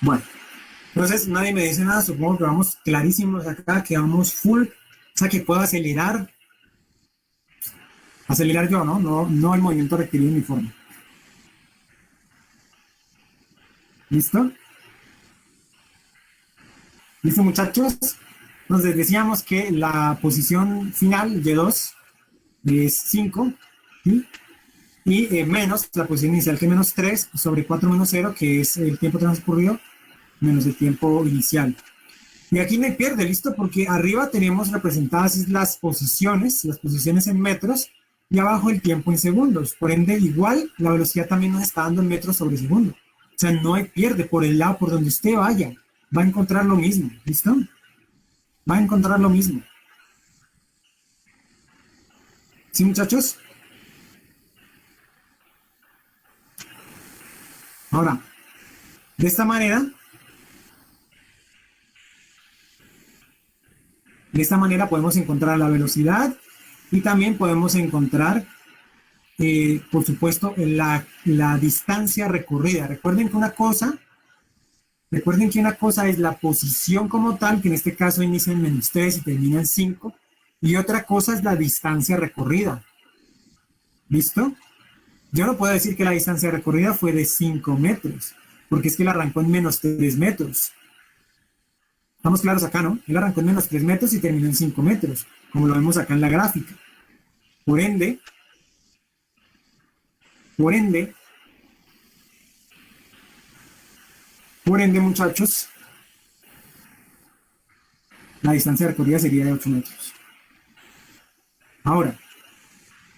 Speaker 1: Bueno, entonces nadie me dice nada. Supongo que vamos clarísimos acá, que vamos full. O sea, que puedo acelerar. Acelerar yo, ¿no? No el movimiento requerido uniforme. ¿Listo? ¿Listo, muchachos? Entonces decíamos que la posición final, Y2, es 5, ¿sí? Y menos la posición inicial, que es menos 3, sobre 4 menos 0, que es el tiempo transcurrido, menos el tiempo inicial. Y aquí me pierde, ¿listo? Porque arriba tenemos representadas las posiciones en metros, y abajo el tiempo en segundos. Por ende, igual la velocidad también nos está dando en metros sobre segundo. O sea, no hay pierde por el lado por donde usted vaya. Va a encontrar lo mismo, ¿listo? Va a encontrar lo mismo. ¿Sí, muchachos? Ahora, de esta manera podemos encontrar la velocidad y también podemos encontrar, por supuesto, la distancia recorrida. Recuerden que una cosa es la posición como tal, que en este caso inicia en menos 3 y termina en 5, y otra cosa es la distancia recorrida. ¿Listo? Yo no puedo decir que la distancia recorrida fue de 5 metros, porque es que él arrancó en menos 3 metros. Estamos claros acá, ¿no? Él arrancó en menos 3 metros y terminó en 5 metros, como lo vemos acá en la gráfica. Por ende, muchachos, la distancia recorrida sería de 8 metros. Ahora,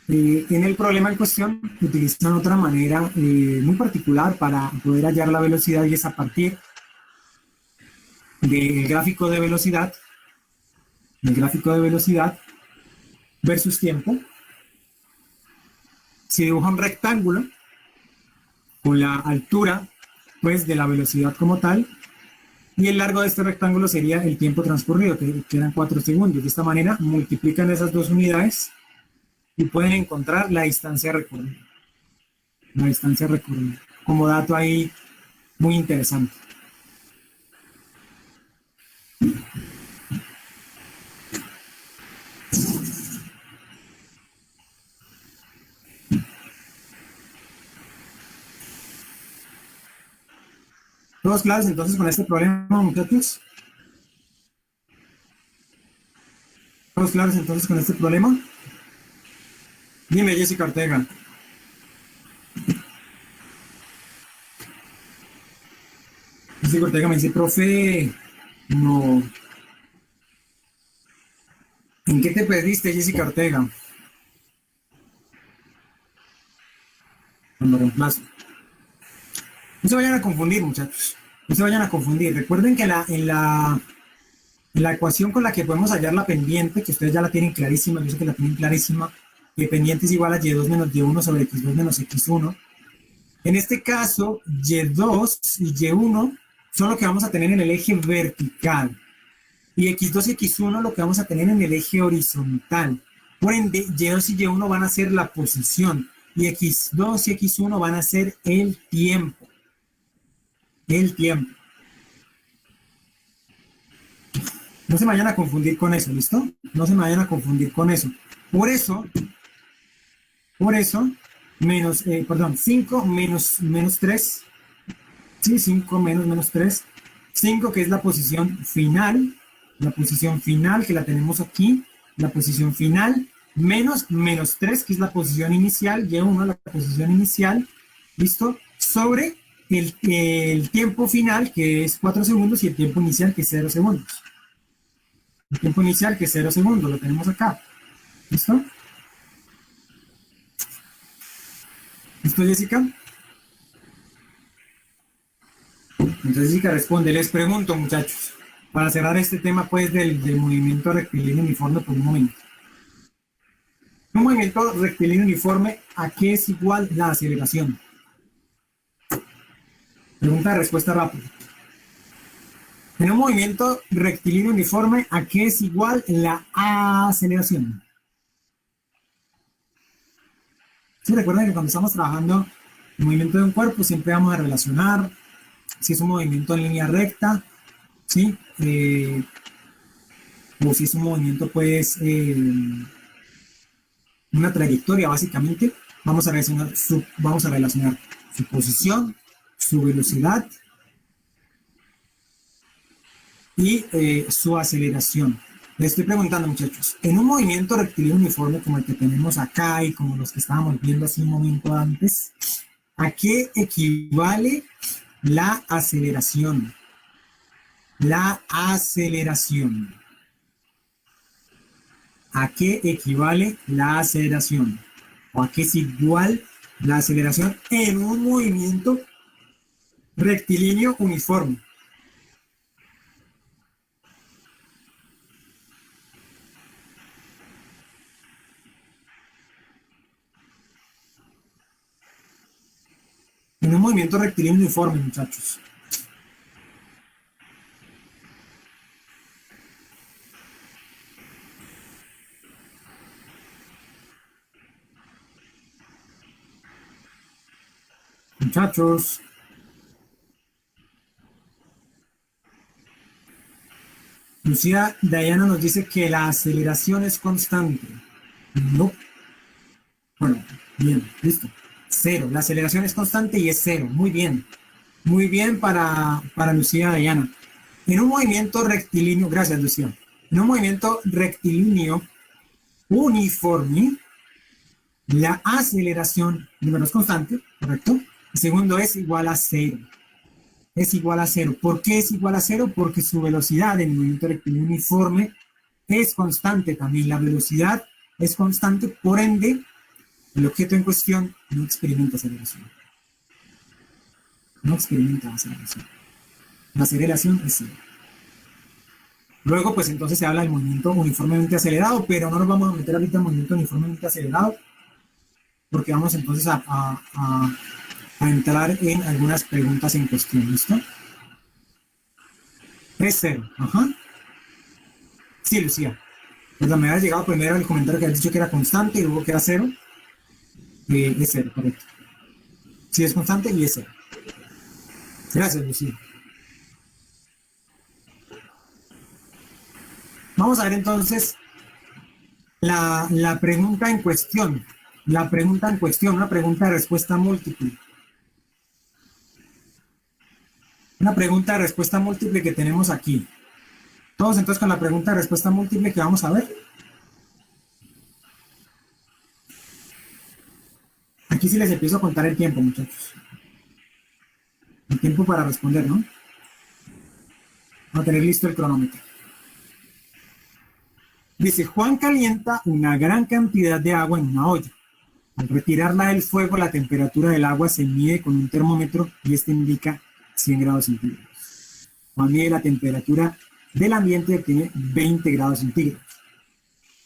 Speaker 1: en el problema en cuestión utilizan otra manera muy particular para poder hallar la velocidad, y es a partir del gráfico de velocidad versus tiempo. Se dibuja un rectángulo con la altura, pues, de la velocidad como tal, y el largo de este rectángulo sería el tiempo transcurrido, que eran 4 segundos. De esta manera multiplican esas dos unidades y pueden encontrar la distancia recorrida. Como dato ahí muy interesante. ¿Todos claros entonces con este problema, muchachos? ¿Todos claros entonces con este problema? Dime, Jessica Ortega. Jessica Ortega me dice, profe, no. ¿En qué te perdiste, Jessica Ortega? Cuando reemplazo. No se vayan a confundir, muchachos. No se vayan a confundir. Recuerden que en la ecuación con la que podemos hallar la pendiente, que ustedes ya la tienen clarísima, yo sé que la tienen clarísima, que pendiente es igual a y2 menos y1 sobre x2 menos x1. En este caso, y2 y y1 son lo que vamos a tener en el eje vertical. Y x2 y x1 lo que vamos a tener en el eje horizontal. Por ende, y2 y y1 van a ser la posición. Y x2 y x1 van a ser el tiempo. No se me vayan a confundir con eso, ¿listo? No se me vayan a confundir con eso. Por eso, menos, 5 menos 3. Sí, 5 menos 3. 5, que es la posición final que la tenemos aquí, la posición final, menos 3, que es la posición inicial, y1, la posición inicial, ¿listo? Sobre el tiempo final, que es 4 segundos, y el tiempo inicial, que es 0 segundos. El tiempo inicial, que es 0 segundos, lo tenemos acá. ¿Listo? ¿Listo, Jessica? Entonces Jessica responde, les pregunto, muchachos, para cerrar este tema pues del movimiento rectilíneo uniforme por un momento. Un movimiento rectilíneo uniforme, ¿a qué es igual la aceleración? Pregunta de respuesta rápida. En un movimiento rectilíneo uniforme, ¿a qué es igual la aceleración? Sí, recuerden que cuando estamos trabajando el movimiento de un cuerpo, siempre vamos a relacionar si es un movimiento en línea recta, ¿sí? O si es un movimiento, pues, una trayectoria, básicamente. Vamos a relacionar su posición, su velocidad y su aceleración. Les estoy preguntando, muchachos, en un movimiento rectilíneo uniforme como el que tenemos acá y como los que estábamos viendo hace un momento antes, ¿a qué equivale la aceleración? La aceleración. ¿A qué equivale la aceleración? ¿O a qué es igual la aceleración en un movimiento rectilíneo uniforme? En un movimiento rectilíneo uniforme, muchachos. Muchachos. Lucía Dayana nos dice que la aceleración es constante. No. Bueno, bien, listo. Cero. La aceleración es constante y es cero. Muy bien. Muy bien para Lucía Dayana. En un movimiento rectilíneo, gracias Lucía. En un movimiento rectilíneo uniforme, la aceleración, primero es constante, ¿correcto? El segundo es igual a cero. Es igual a cero. ¿Por qué es igual a cero? Porque su velocidad en el movimiento rectilíneo uniforme es constante también. La velocidad es constante, por ende, el objeto en cuestión no experimenta aceleración. No experimenta aceleración. La aceleración es cero. Luego, pues entonces se habla del movimiento uniformemente acelerado, pero no nos vamos a meter ahorita en movimiento uniformemente acelerado, porque vamos entonces a entrar en algunas preguntas en cuestión. ¿Listo? Es cero. Ajá. Sí, Lucía. Pues me había llegado primero el comentario que había dicho que era constante y luego que era cero. Es cero, correcto. Sí, es constante y es cero. Gracias, Lucía. Vamos a ver entonces la pregunta en cuestión. La pregunta en cuestión, una pregunta de respuesta múltiple. Una pregunta de respuesta múltiple que tenemos aquí. Todos entonces con la pregunta de respuesta múltiple que vamos a ver. Aquí sí les empiezo a contar el tiempo, muchachos. El tiempo para responder, ¿no? Vamos a tener listo el cronómetro. Dice, Juan calienta una gran cantidad de agua en una olla. Al retirarla del fuego, la temperatura del agua se mide con un termómetro y este indica 100 grados centígrados. Juan mide la temperatura del ambiente que tiene 20 grados centígrados.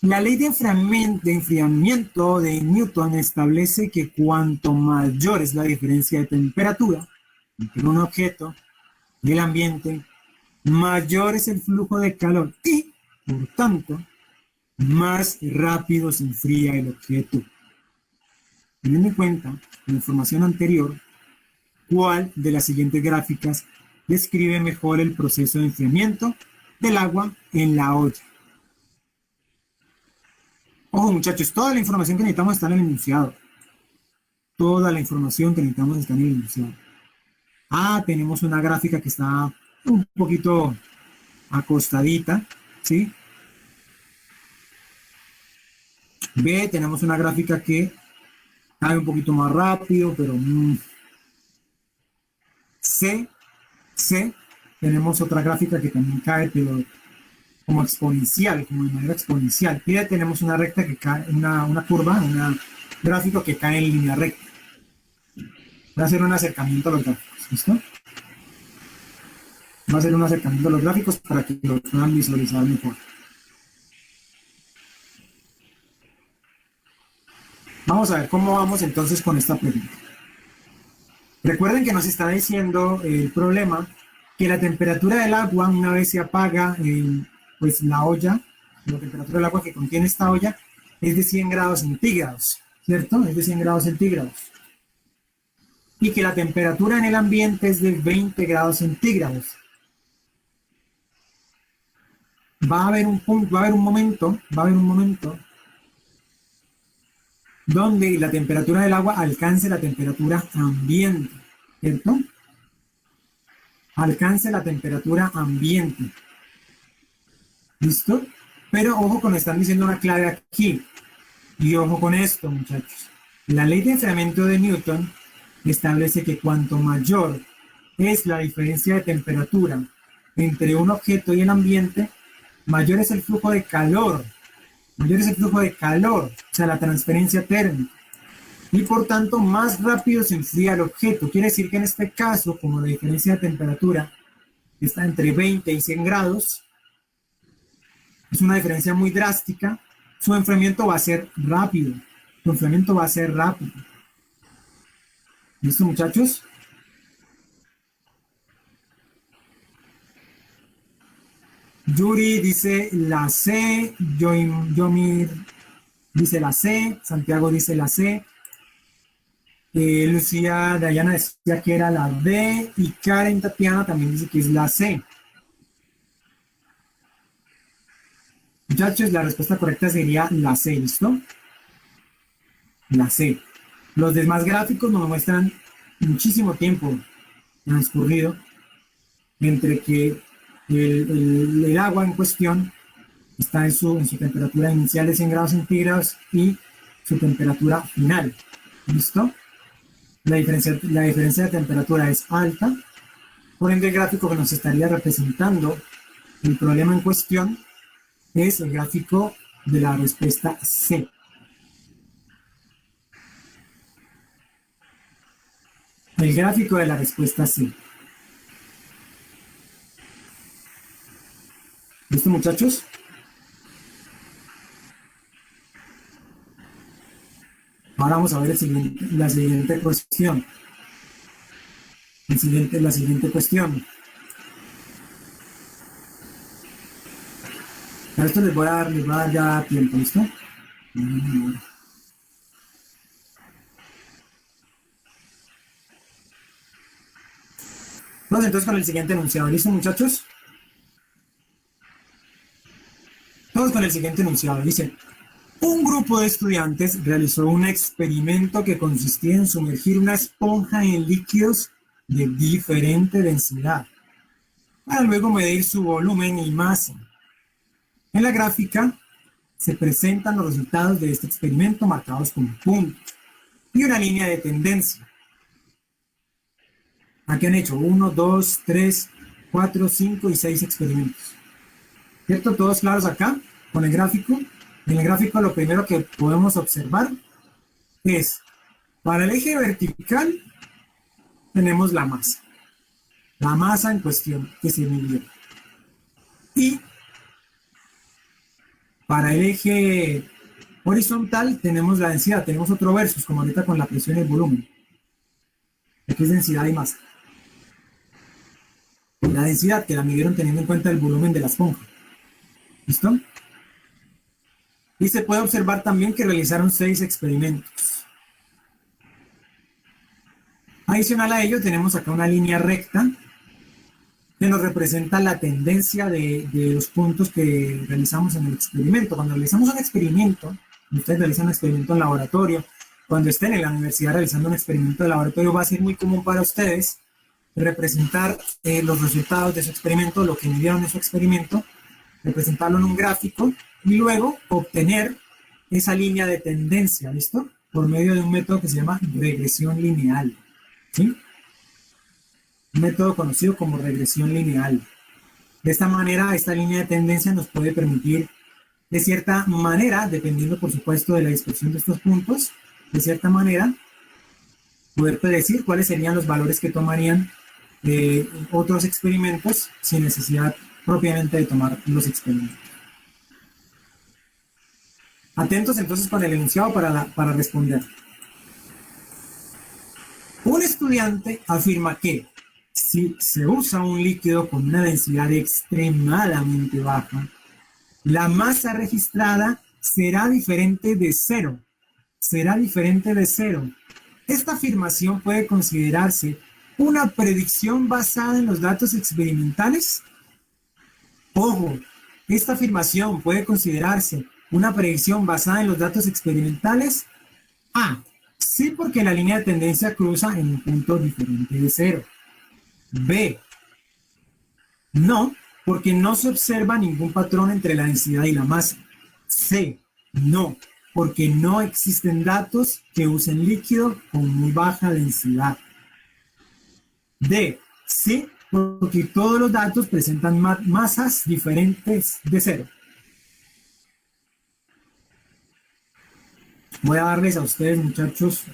Speaker 1: La ley de enfriamiento de Newton establece que cuanto mayor es la diferencia de temperatura entre un objeto y el ambiente, mayor es el flujo de calor y, por tanto, más rápido se enfría el objeto. Teniendo en cuenta la información anterior, ¿cuál de las siguientes gráficas describe mejor el proceso de enfriamiento del agua en la olla? Ojo, muchachos, toda la información que necesitamos está en el enunciado. Toda la información que necesitamos está en el enunciado. Tenemos una gráfica que está un poquito acostadita, ¿sí? B, tenemos una gráfica que cae un poquito más rápido, pero C, tenemos otra gráfica que también cae, pero como exponencial, como de manera exponencial. Y ya tenemos una recta que cae, una curva, un gráfico que cae en línea recta. Voy a hacer un acercamiento a los gráficos, ¿listo? Voy a hacer un acercamiento a los gráficos para que lo puedan visualizar mejor. Vamos a ver cómo vamos entonces con esta pregunta. Recuerden que nos está diciendo el problema que la temperatura del agua, una vez se apaga pues la olla, la temperatura del agua que contiene esta olla es de 100 grados centígrados, ¿cierto? Es de 100 grados centígrados. Y que la temperatura en el ambiente es de 20 grados centígrados. Va a haber un punto, va a haber un momento donde la temperatura del agua alcance la temperatura ambiente, ¿cierto? Alcance la temperatura ambiente. ¿Listo? Pero ojo con, están diciendo una clave aquí. Y ojo con esto, muchachos. La ley de enfriamiento de Newton establece que cuanto mayor es la diferencia de temperatura entre un objeto y el ambiente, mayor es el flujo de calor. Mayor es el flujo de calor, o sea, la transferencia térmica. Y por tanto, más rápido se enfría el objeto. Quiere decir que en este caso, como la diferencia de temperatura está entre 20 y 100 grados, es una diferencia muy drástica, su enfriamiento va a ser rápido. Su enfriamiento va a ser rápido. ¿Listo, muchachos? Yuri dice la C, Yomir dice la C, Santiago dice la C, Lucía Dayana decía que era la D y Karen Tatiana también dice que es la C. Muchachos, la respuesta correcta sería la C, ¿listo? La C. Los demás gráficos nos muestran muchísimo tiempo transcurrido entre que el agua en cuestión está en su temperatura inicial de 100 grados centígrados y su temperatura final. ¿Listo? La diferencia de temperatura es alta, por ende el gráfico que nos estaría representando el problema en cuestión es el gráfico de la respuesta C. El gráfico de la respuesta C. ¿Listo, muchachos? Ahora vamos a ver la siguiente cuestión. La siguiente cuestión. A esto les voy a dar ya tiempo, ¿listo? Vamos entonces con el siguiente enunciado. ¿Listo, muchachos? Vamos con el siguiente enunciado. Dice, un grupo de estudiantes realizó un experimento que consistía en sumergir una esponja en líquidos de diferente densidad, para luego medir su volumen y masa. En la gráfica se presentan los resultados de este experimento marcados con puntos y una línea de tendencia. Aquí han hecho 1, 2, 3, 4, 5 y 6 experimentos. ¿Cierto? ¿Todos claros acá con el gráfico? En el gráfico lo primero que podemos observar es, para el eje vertical tenemos la masa en cuestión que se midió. Y para el eje horizontal tenemos la densidad, tenemos otro versus, como ahorita con la presión y el volumen. Aquí es densidad y masa. La densidad que la midieron teniendo en cuenta el volumen de la esponja. ¿Listo? Y se puede observar también que realizaron 6 experimentos. Adicional a ello tenemos acá una línea recta que nos representa la tendencia de los puntos que realizamos en el experimento. Cuando realizamos un experimento, ustedes realizan un experimento en laboratorio, cuando estén en la universidad realizando un experimento de laboratorio, va a ser muy común para ustedes representar los resultados de su experimento, lo que midieron en su experimento, representarlo en un gráfico y luego obtener esa línea de tendencia, ¿listo? Por medio de un método que se llama regresión lineal, ¿sí? Un método conocido como regresión lineal. De esta manera, esta línea de tendencia nos puede permitir, de cierta manera, dependiendo por supuesto de la dispersión de estos puntos, de cierta manera, poder predecir cuáles serían los valores que tomarían otros experimentos sin necesidad propiamente de tomar los experimentos. Atentos entonces con el enunciado para responder. Un estudiante afirma que si se usa un líquido con una densidad extremadamente baja, la masa registrada será diferente de cero. Será diferente de cero. Esta afirmación puede considerarse una predicción basada en los datos experimentales. Ojo, esta afirmación puede considerarse una predicción basada en los datos experimentales. A. Sí, porque la línea de tendencia cruza en un punto diferente de cero. B. No, porque no se observa ningún patrón entre la densidad y la masa. C. No, porque no existen datos que usen líquido con muy baja densidad. D. Sí, porque todos los datos presentan masas diferentes de cero. Voy a darles a ustedes, muchachos,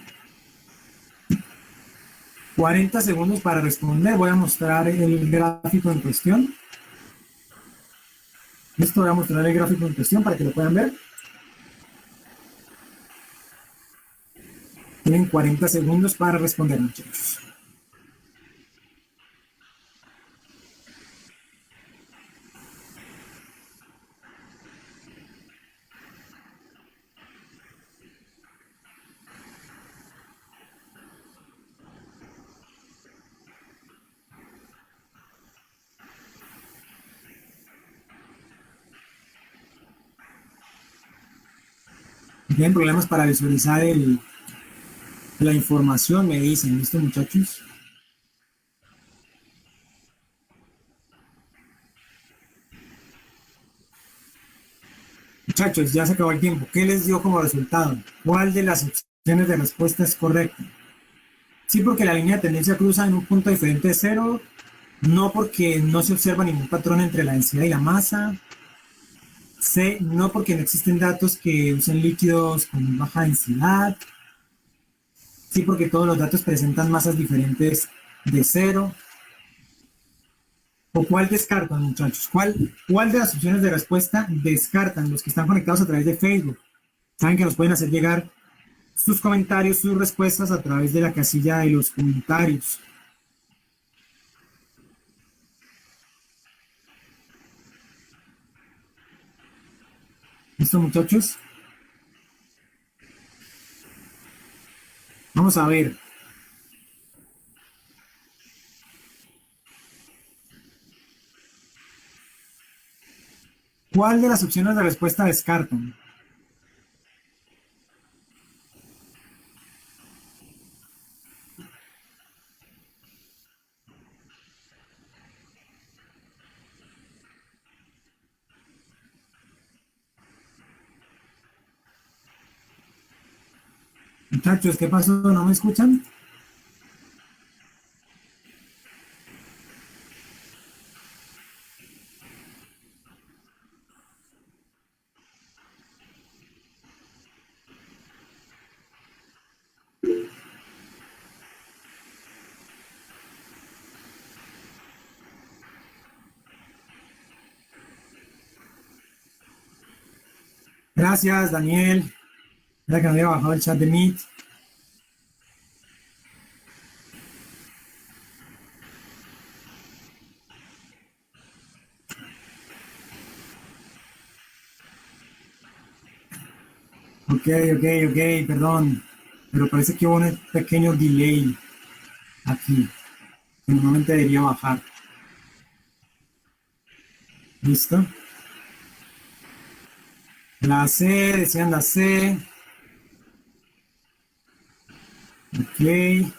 Speaker 1: 40 segundos para responder. Voy a mostrar el gráfico en cuestión. Listo, voy a mostrar el gráfico en cuestión para que lo puedan ver. Tienen 40 segundos para responder, muchachos. Tienen problemas para visualizar la información, me dicen. ¿Listo, muchachos? Muchachos, ya se acabó el tiempo. ¿Qué les dio como resultado? ¿Cuál de las opciones de respuesta es correcta? Sí, porque la línea de tendencia cruza en un punto diferente de cero. No, porque no se observa ningún patrón entre la densidad y la masa. C, no, porque no existen datos que usen líquidos con baja densidad. Sí, porque todos los datos presentan masas diferentes de cero. ¿O cuál descartan, muchachos? ¿Cuál de las opciones de respuesta descartan los que están conectados a través de Facebook? Saben que nos pueden hacer llegar sus comentarios, sus respuestas a través de la casilla de los comentarios. ¿Listo, muchachos? Vamos a ver. ¿Cuál de las opciones de respuesta descartan? Muchachos, ¿qué pasó? ¿No me escuchan? Gracias, Daniel. Era que no había bajado el chat de Meet. Ok, perdón. Pero parece que hubo un pequeño delay aquí, que normalmente debería bajar. ¿Listo? La C, decían la C. Ok.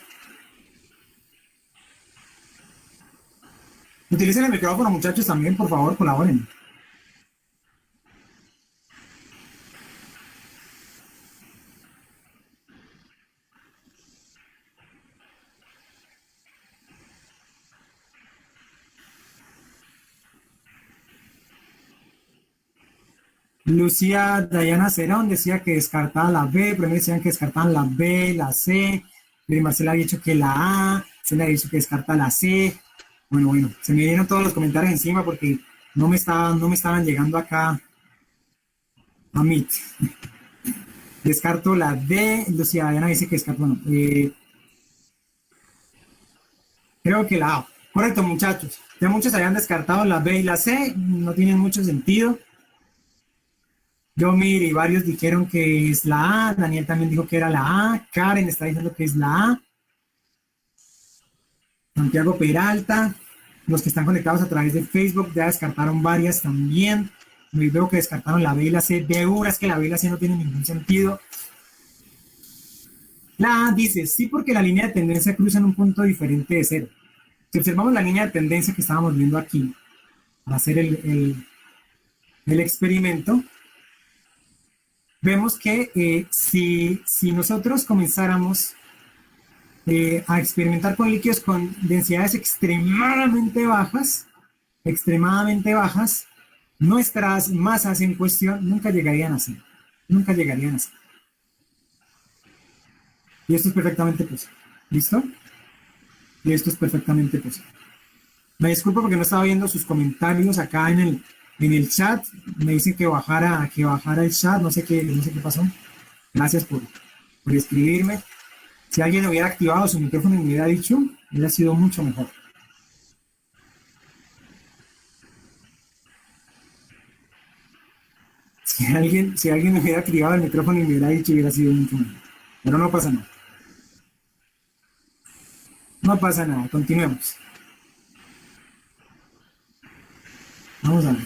Speaker 1: Utilicen el micrófono, muchachos, también, por favor, colaboren. Lucía Dayana Cerón decía que descartaba la B, pero me decían que descartaban la B, la C. Marcela había dicho que la A, se le había dicho que descarta la C. Bueno, se me dieron todos los comentarios encima porque no me estaban llegando acá a Meet. Descarto la D, Lucía Dayana dice que descarto, bueno, creo que la A. Correcto, muchachos. Ya muchos habían descartado la B y la C, no tienen mucho sentido. Yo, mire, y varios dijeron que es la A, Daniel también dijo que era la A, Karen está diciendo que es la A, Santiago Peralta, los que están conectados a través de Facebook ya descartaron varias también. Me veo que descartaron la B y la C. De una es que la B y la C no tienen ningún sentido. La A dice, sí, porque la línea de tendencia cruza en un punto diferente de cero. Si observamos la línea de tendencia que estábamos viendo aquí, para hacer el experimento, vemos que si nosotros comenzáramos a experimentar con líquidos con densidades extremadamente bajas, nuestras masas en cuestión nunca llegarían a ser. Nunca llegarían a ser. Y esto es perfectamente posible. ¿Listo? Y esto es perfectamente posible. Me disculpo porque no estaba viendo sus comentarios acá en el chat. Me dicen que bajara el chat. No sé qué pasó. Gracias por escribirme. Si alguien hubiera activado su micrófono y me hubiera dicho, hubiera sido mucho mejor. Si alguien hubiera activado el micrófono y me hubiera dicho, hubiera sido mucho mejor. Pero no pasa nada. No pasa nada, continuemos. Vamos a ver.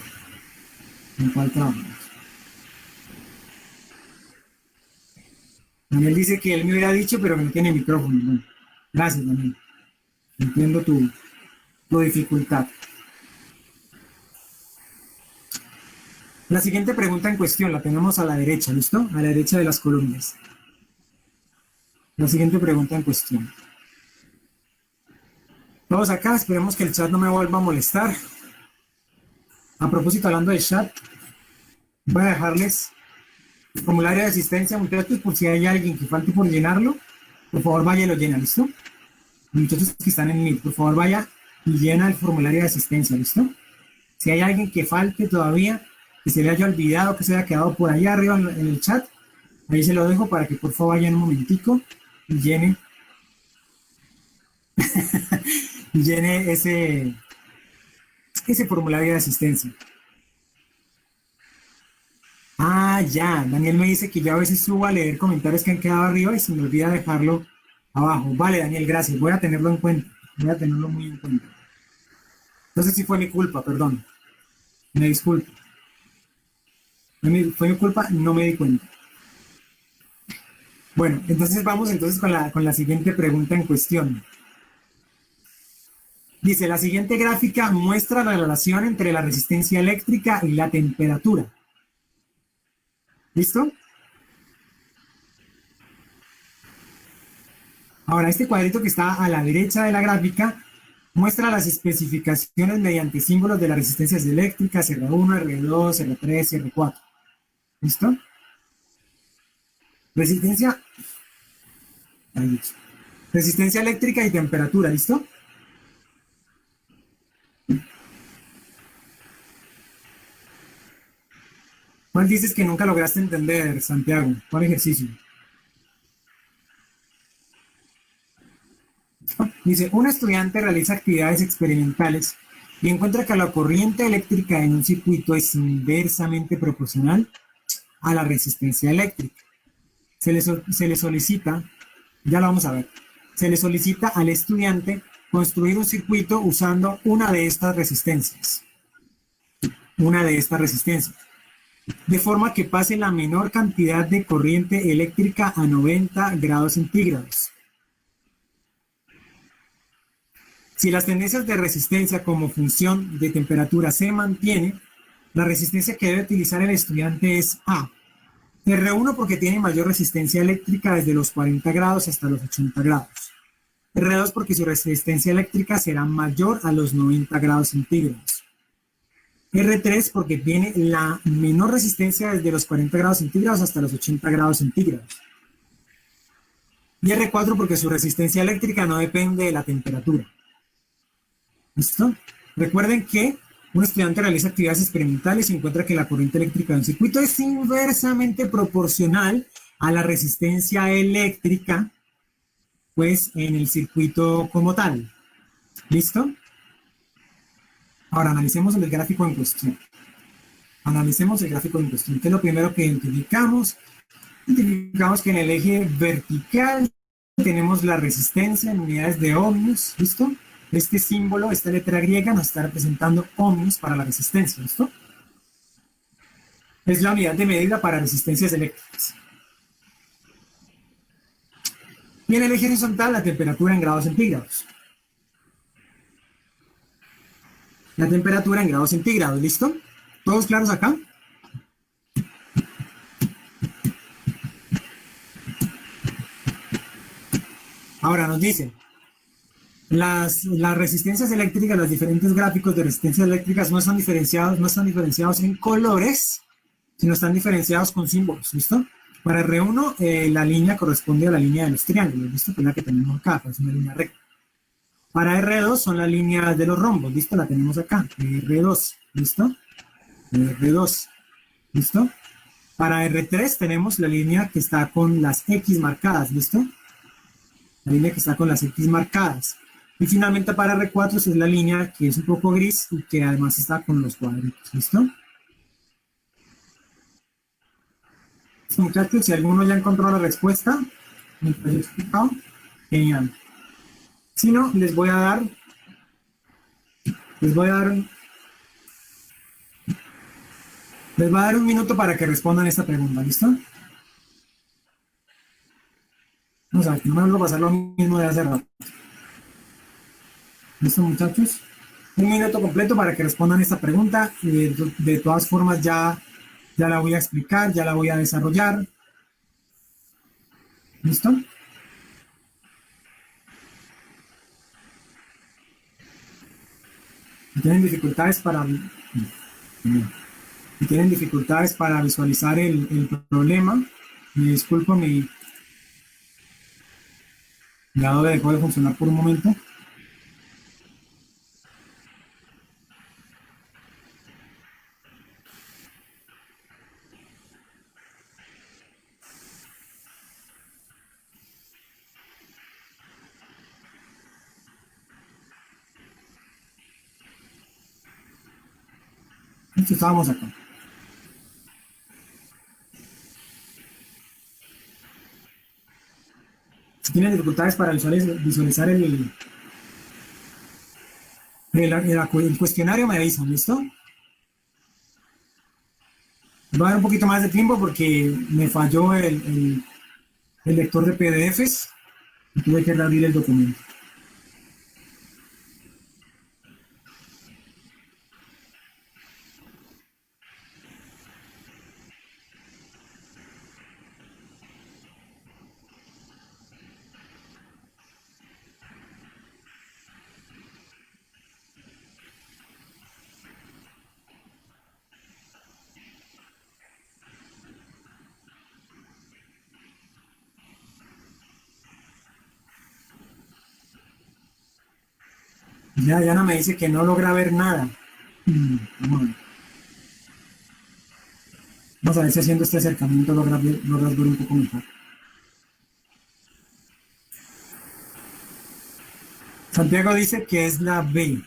Speaker 1: ¿En cuál trabajamos? Daniel dice que él me hubiera dicho, pero que no tiene micrófono. Bueno, gracias, Daniel. Entiendo tu dificultad. La siguiente pregunta en cuestión la tenemos a la derecha, ¿listo? A la derecha de las columnas. La siguiente pregunta en cuestión. Todos acá, esperemos que el chat no me vuelva a molestar. A propósito, hablando del chat, voy a dejarles el formulario de asistencia, muchachos, por si hay alguien que falte por llenarlo, por favor vaya y lo llena, ¿listo? Muchachos que están en Meet, por favor vaya y llena el formulario de asistencia, ¿listo? Si hay alguien que falte todavía, que se le haya olvidado, que se haya quedado por allá arriba en el chat, ahí se lo dejo para que por favor vaya en un momentico y llene llene ese formulario de asistencia. Ah, ya, Daniel me dice que yo a veces subo a leer comentarios que han quedado arriba y se me olvida dejarlo abajo. Vale, Daniel, gracias, voy a tenerlo en cuenta, voy a tenerlo muy en cuenta. Entonces sí fue mi culpa, perdón, me disculpo. Fue mi culpa, no me di cuenta. Bueno, entonces vamos con la siguiente pregunta en cuestión. Dice, la siguiente gráfica muestra la relación entre la resistencia eléctrica y la temperatura. ¿Listo? Ahora, este cuadrito que está a la derecha de la gráfica muestra las especificaciones mediante símbolos de las resistencias eléctricas R1, R2, R3 R4. ¿Listo? Resistencia eléctrica y temperatura, ¿listo? ¿Cuál dices que nunca lograste entender, Santiago? ¿Cuál ejercicio? Dice, un estudiante realiza actividades experimentales y encuentra que la corriente eléctrica en un circuito es inversamente proporcional a la resistencia eléctrica. Se le solicita, ya lo vamos a ver, se le solicita al estudiante construir un circuito usando una de estas resistencias. De forma que pase la menor cantidad de corriente eléctrica a 90 grados centígrados. Si las tendencias de resistencia como función de temperatura se mantiene, la resistencia que debe utilizar el estudiante es A. R1 porque tiene mayor resistencia eléctrica desde los 40 grados hasta los 80 grados. R2 porque su resistencia eléctrica será mayor a los 90 grados centígrados. R3 porque tiene la menor resistencia desde los 40 grados centígrados hasta los 80 grados centígrados. Y R4 porque su resistencia eléctrica no depende de la temperatura. ¿Listo? Recuerden que un estudiante realiza actividades experimentales y encuentra que la corriente eléctrica de un circuito es inversamente proporcional a la resistencia eléctrica, pues, en el circuito como tal. ¿Listo? Ahora analicemos el gráfico en cuestión. Analicemos el gráfico en cuestión. ¿Qué es lo primero que identificamos? Identificamos que en el eje vertical tenemos la resistencia en unidades de ohmios. ¿Listo? Este símbolo, esta letra griega, nos está representando ohmios para la resistencia. ¿Listo? Es la unidad de medida para resistencias eléctricas. Y en el eje horizontal, la temperatura en grados centígrados. La temperatura en grados centígrados, ¿listo? ¿Todos claros acá? Ahora nos dicen, las resistencias eléctricas, los diferentes gráficos de resistencias eléctricas no están diferenciados en colores, sino están diferenciados con símbolos, ¿listo? Para R1, la línea corresponde a la línea de los triángulos, ¿listo? Que es la que tenemos acá, es una línea recta. Para R2 son las líneas de los rombos, ¿listo? La tenemos acá, R2, ¿listo? R2, ¿listo? Para R3 tenemos la línea que está con las X marcadas, ¿listo? La línea que está con las X marcadas. Y finalmente para R4 es la línea que es un poco gris y que además está con los cuadritos, ¿listo? Muchachos, si alguno ya encontró la respuesta, mientras yo he explicado, genial. Si no, les voy a dar un minuto para que respondan esta pregunta, ¿listo? Vamos a ver, no me vuelvo a pasar lo mismo de hace rato. ¿Listo, muchachos? Un minuto completo para que respondan esta pregunta. De todas formas, ya la voy a explicar, ya la voy a desarrollar. ¿Listo? Si tienen dificultades para visualizar el problema, me disculpo, mi lado dejó de funcionar por un momento. Estábamos acá. Si tienen dificultades para visualizar el cuestionario, me avisan, ¿listo? Voy a dar un poquito más de tiempo porque me falló el lector de PDFs y tuve que reabrir el documento. Ya Diana me dice que no logra ver nada. Vamos a ver. Vamos a ver si haciendo este acercamiento logras ver un poco mejor. Santiago dice que es la B.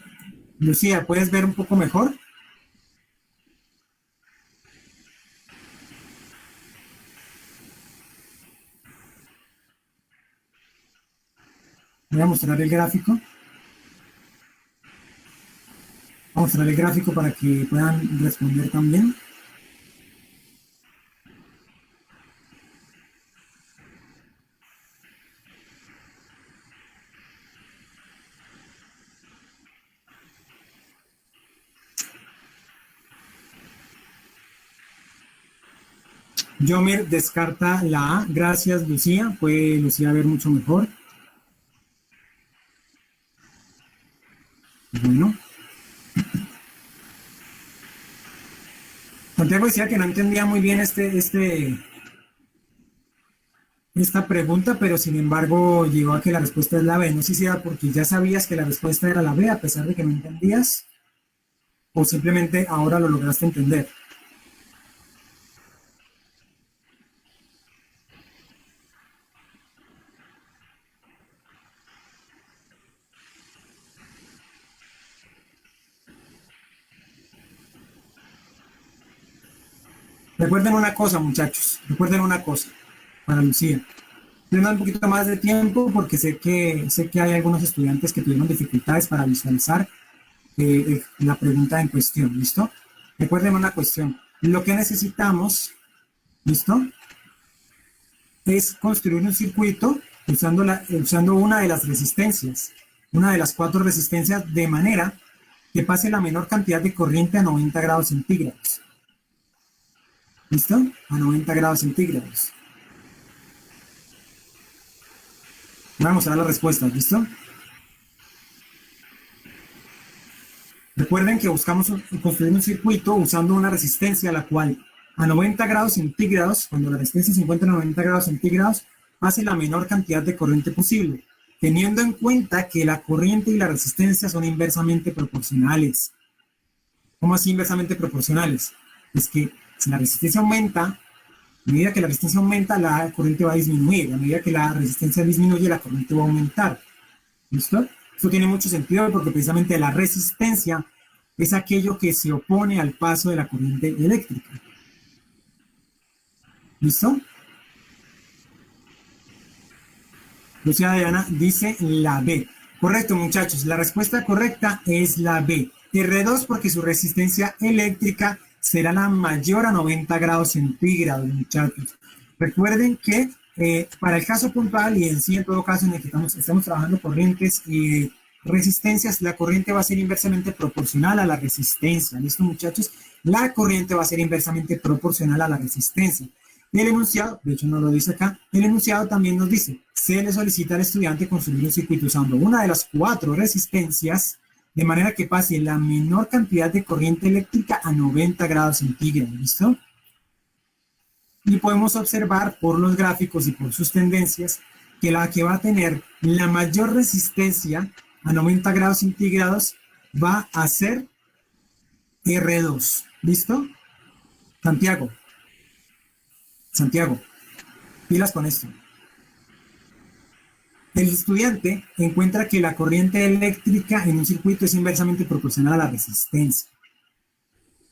Speaker 1: Lucía, ¿puedes ver un poco mejor? Voy a mostrar el gráfico. Voy a mostrar el gráfico para que puedan responder también. Yomer descarta la A. Gracias, Lucía. Puede Lucía ver mucho mejor. Bueno. Santiago decía que no entendía muy bien esta pregunta, pero sin embargo llegó a que la respuesta es la B. No sé si era porque ya sabías que la respuesta era la B, a pesar de que no entendías, o simplemente ahora lo lograste entender. Recuerden una cosa, muchachos, recuerden una cosa, para Lucía. Tengan un poquito más de tiempo porque sé que hay algunos estudiantes que tuvieron dificultades para visualizar la pregunta en cuestión, ¿listo? Recuerden una cuestión, lo que necesitamos, ¿listo? Es construir un circuito usando una de las resistencias, una de las 4 resistencias, de manera que pase la menor cantidad de corriente a 90 grados centígrados. ¿Listo? A 90 grados centígrados. Voy a mostrar las respuestas, ¿listo? Recuerden que buscamos construir un circuito usando una resistencia la cual a 90 grados centígrados, cuando la resistencia se encuentra a 90 grados centígrados, pase la menor cantidad de corriente posible, teniendo en cuenta que la corriente y la resistencia son inversamente proporcionales. ¿Cómo así inversamente proporcionales? Es que si la resistencia aumenta, a medida que la resistencia aumenta, la corriente va a disminuir. A medida que la resistencia disminuye, la corriente va a aumentar. ¿Listo? Esto tiene mucho sentido porque precisamente la resistencia es aquello que se opone al paso de la corriente eléctrica. ¿Listo? Lucía Diana dice la B. Correcto, muchachos. La respuesta correcta es la B. R2 porque su resistencia eléctrica será la mayor a 90 grados centígrados, muchachos. Recuerden que para el caso puntual y en sí, en todo caso, en el que estamos trabajando corrientes y resistencias, la corriente va a ser inversamente proporcional a la resistencia. ¿Listo, muchachos? La corriente va a ser inversamente proporcional a la resistencia. El enunciado, de hecho no lo dice acá, el enunciado también nos dice, se le solicita al estudiante construir un circuito usando una de las 4 resistencias, de manera que pase la menor cantidad de corriente eléctrica a 90 grados centígrados, ¿listo? Y podemos observar por los gráficos y por sus tendencias que la que va a tener la mayor resistencia a 90 grados centígrados va a ser R2, ¿listo? Santiago, pilas con esto. El estudiante encuentra que la corriente eléctrica en un circuito es inversamente proporcional a la resistencia.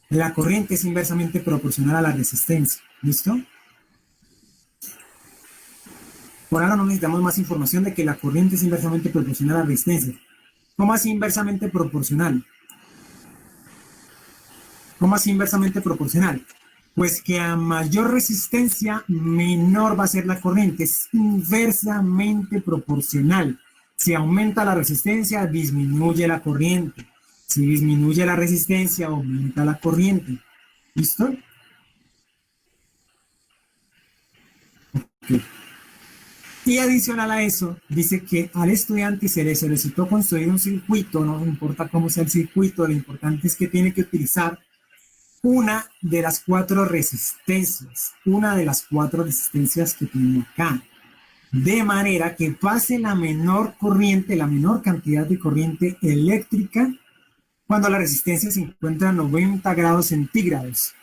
Speaker 1: La corriente es inversamente proporcional a la resistencia. ¿Listo? Por ahora no necesitamos más información de que la corriente es inversamente proporcional a la resistencia. ¿Cómo así inversamente proporcional? ¿Cómo así inversamente proporcional? Pues que a mayor resistencia, menor va a ser la corriente. Es inversamente proporcional. Si aumenta la resistencia, disminuye la corriente. Si disminuye la resistencia, aumenta la corriente. ¿Listo? Okay. Y adicional a eso, dice que al estudiante se le solicitó construir un circuito, no importa cómo sea el circuito, lo importante es que tiene que utilizar una de las 4 resistencias, que tiene acá, de manera que pase la menor corriente, la menor cantidad de corriente eléctrica cuando la resistencia se encuentra a 90 grados centígrados.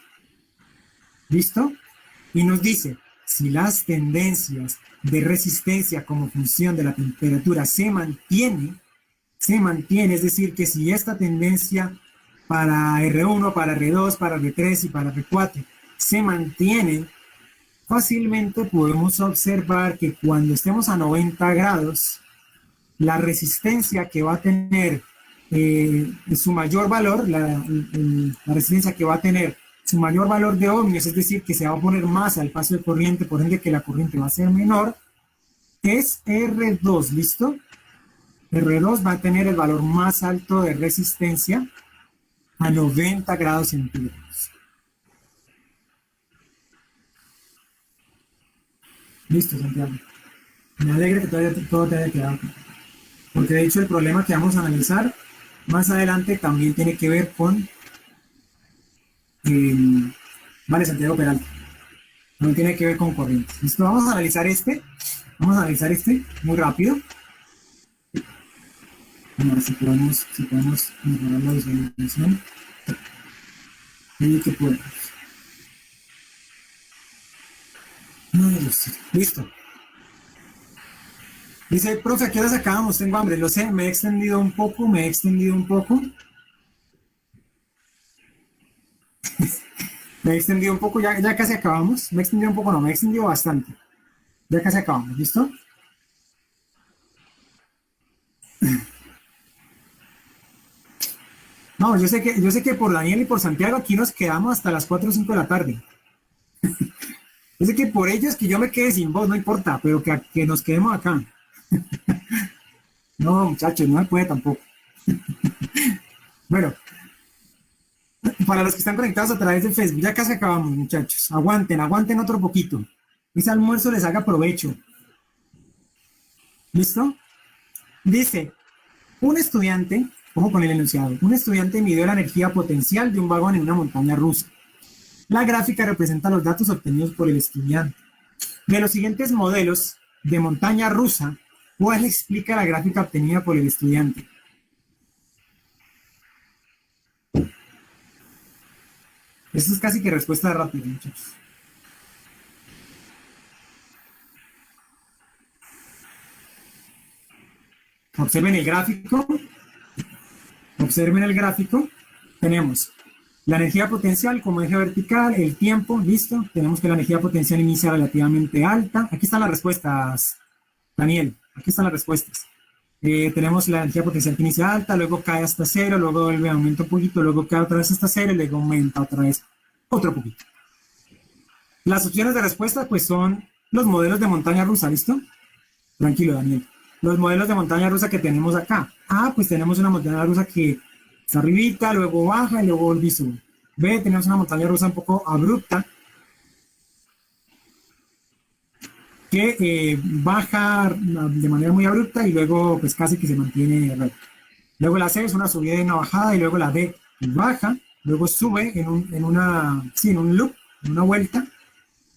Speaker 1: ¿Listo? Y nos dice, si las tendencias de resistencia como función de la temperatura se mantiene, es decir, que si esta tendencia para R1, para R2, para R3 y para R4 se mantienen, fácilmente podemos observar que cuando estemos a 90 grados, la resistencia que va a tener su mayor valor, la resistencia que va a tener su mayor valor de ohmios, es decir, que se va a poner más al paso de corriente, por ende que la corriente va a ser menor, es R2, ¿listo? R2 va a tener el valor más alto de resistencia a 90 grados centígrados. Listo, Santiago. Me alegra que todo te haya quedado claro. Porque de hecho el problema que vamos a analizar más adelante también tiene que ver con Vale, Santiago Peralta. No tiene que ver con corrientes. Listo, vamos a analizar este. Vamos a analizar este muy rápido. Vamos a ver si podemos mejorar la visualización. Y que podemos. Listo. Dice, profe, ¿a qué horas acabamos? Tengo hambre. Lo sé, me he extendido un poco, me he extendido un poco. Me he extendido un poco, ya casi acabamos. Me he extendido un poco, no, me he extendido bastante. Ya casi acabamos, ¿listo? No, yo sé que por Daniel y por Santiago aquí nos quedamos hasta las 4 o 5 de la tarde. Yo sé que por ellos que yo me quede sin voz, no importa, pero que nos quedemos acá. No, muchachos, no se puede tampoco. Bueno, para los que están conectados a través de Facebook, ya casi acabamos, muchachos. Aguanten, aguanten otro poquito. Ese almuerzo les haga provecho. ¿Listo? Dice, un estudiante, ojo con el enunciado, un estudiante midió la energía potencial de un vagón en una montaña rusa. La gráfica representa los datos obtenidos por el estudiante. De los siguientes modelos de montaña rusa, ¿cuál explica la gráfica obtenida por el estudiante? Esto es casi que respuesta rápida, muchachos. Observen el gráfico. Observen el gráfico. Tenemos la energía potencial como eje vertical, el tiempo, listo. Tenemos que la energía potencial inicia relativamente alta. Aquí están las respuestas, Daniel. Aquí están las respuestas. Tenemos la energía potencial que inicia alta, luego cae hasta cero, luego vuelve, aumenta un poquito, luego cae otra vez hasta cero y luego aumenta otra vez otro poquito. Las opciones de respuesta pues son los modelos de montaña rusa, ¿listo? Tranquilo, Daniel. Los modelos de montaña rusa que tenemos acá. A, pues tenemos una montaña rusa que está arribita, luego baja y luego vuelve y sube. B, tenemos una montaña rusa un poco abrupta que baja de manera muy abrupta y luego pues casi que se mantiene recta. Luego la C es una subida y una bajada y luego la D baja, luego sube en un loop, en una vuelta,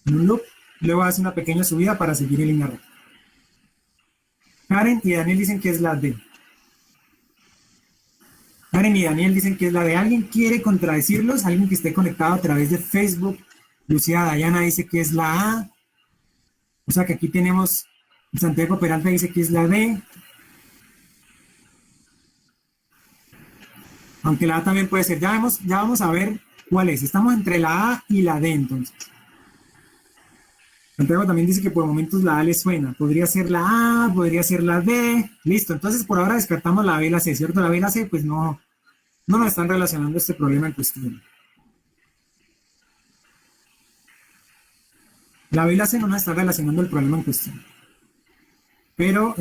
Speaker 1: en un loop, luego hace una pequeña subida para seguir en línea recta. Karen y Daniel dicen que es la D. Karen y Daniel dicen que es la de. ¿Alguien quiere contradecirlos? ¿Alguien que esté conectado a través de Facebook? Lucía Dayana dice que es la A. O sea que aquí tenemos, Santiago Peralta dice que es la D. Aunque la A también puede ser. Ya vamos a ver cuál es. Estamos entre la A y la D entonces. Santiago también dice que por momentos la A le suena. Podría ser la A, podría ser la D. Listo, entonces por ahora descartamos la B y la C, ¿cierto? La B y la C pues no nos están relacionando este problema en cuestión. La B y la C no nos están relacionando el problema en cuestión. Pero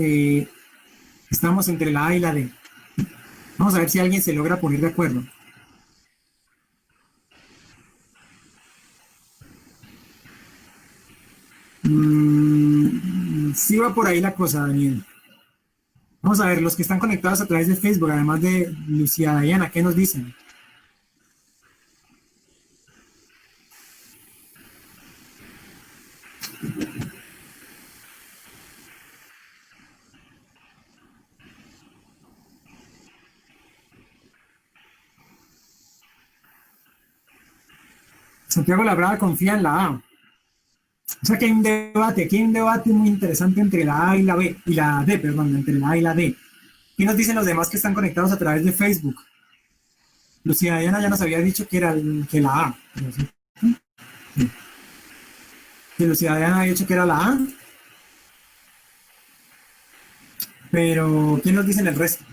Speaker 1: estamos entre la A y la D. Vamos a ver si alguien se logra poner de acuerdo. Sí va por ahí la cosa, Daniel. Vamos a ver, los que están conectados a través de Facebook, además de Lucía Dayana, ¿qué nos dicen? Santiago Labrada confía en la A. O sea que hay un debate, aquí hay un debate muy interesante entre la A y la B, y la D, perdón, entre la A y la D. ¿Qué nos dicen los demás que están conectados a través de Facebook? Lucía Dayana ya nos había dicho que era que la A. Sí. Que Lucía Dayana había dicho que era la A. Pero, ¿quién nos dice en el resto?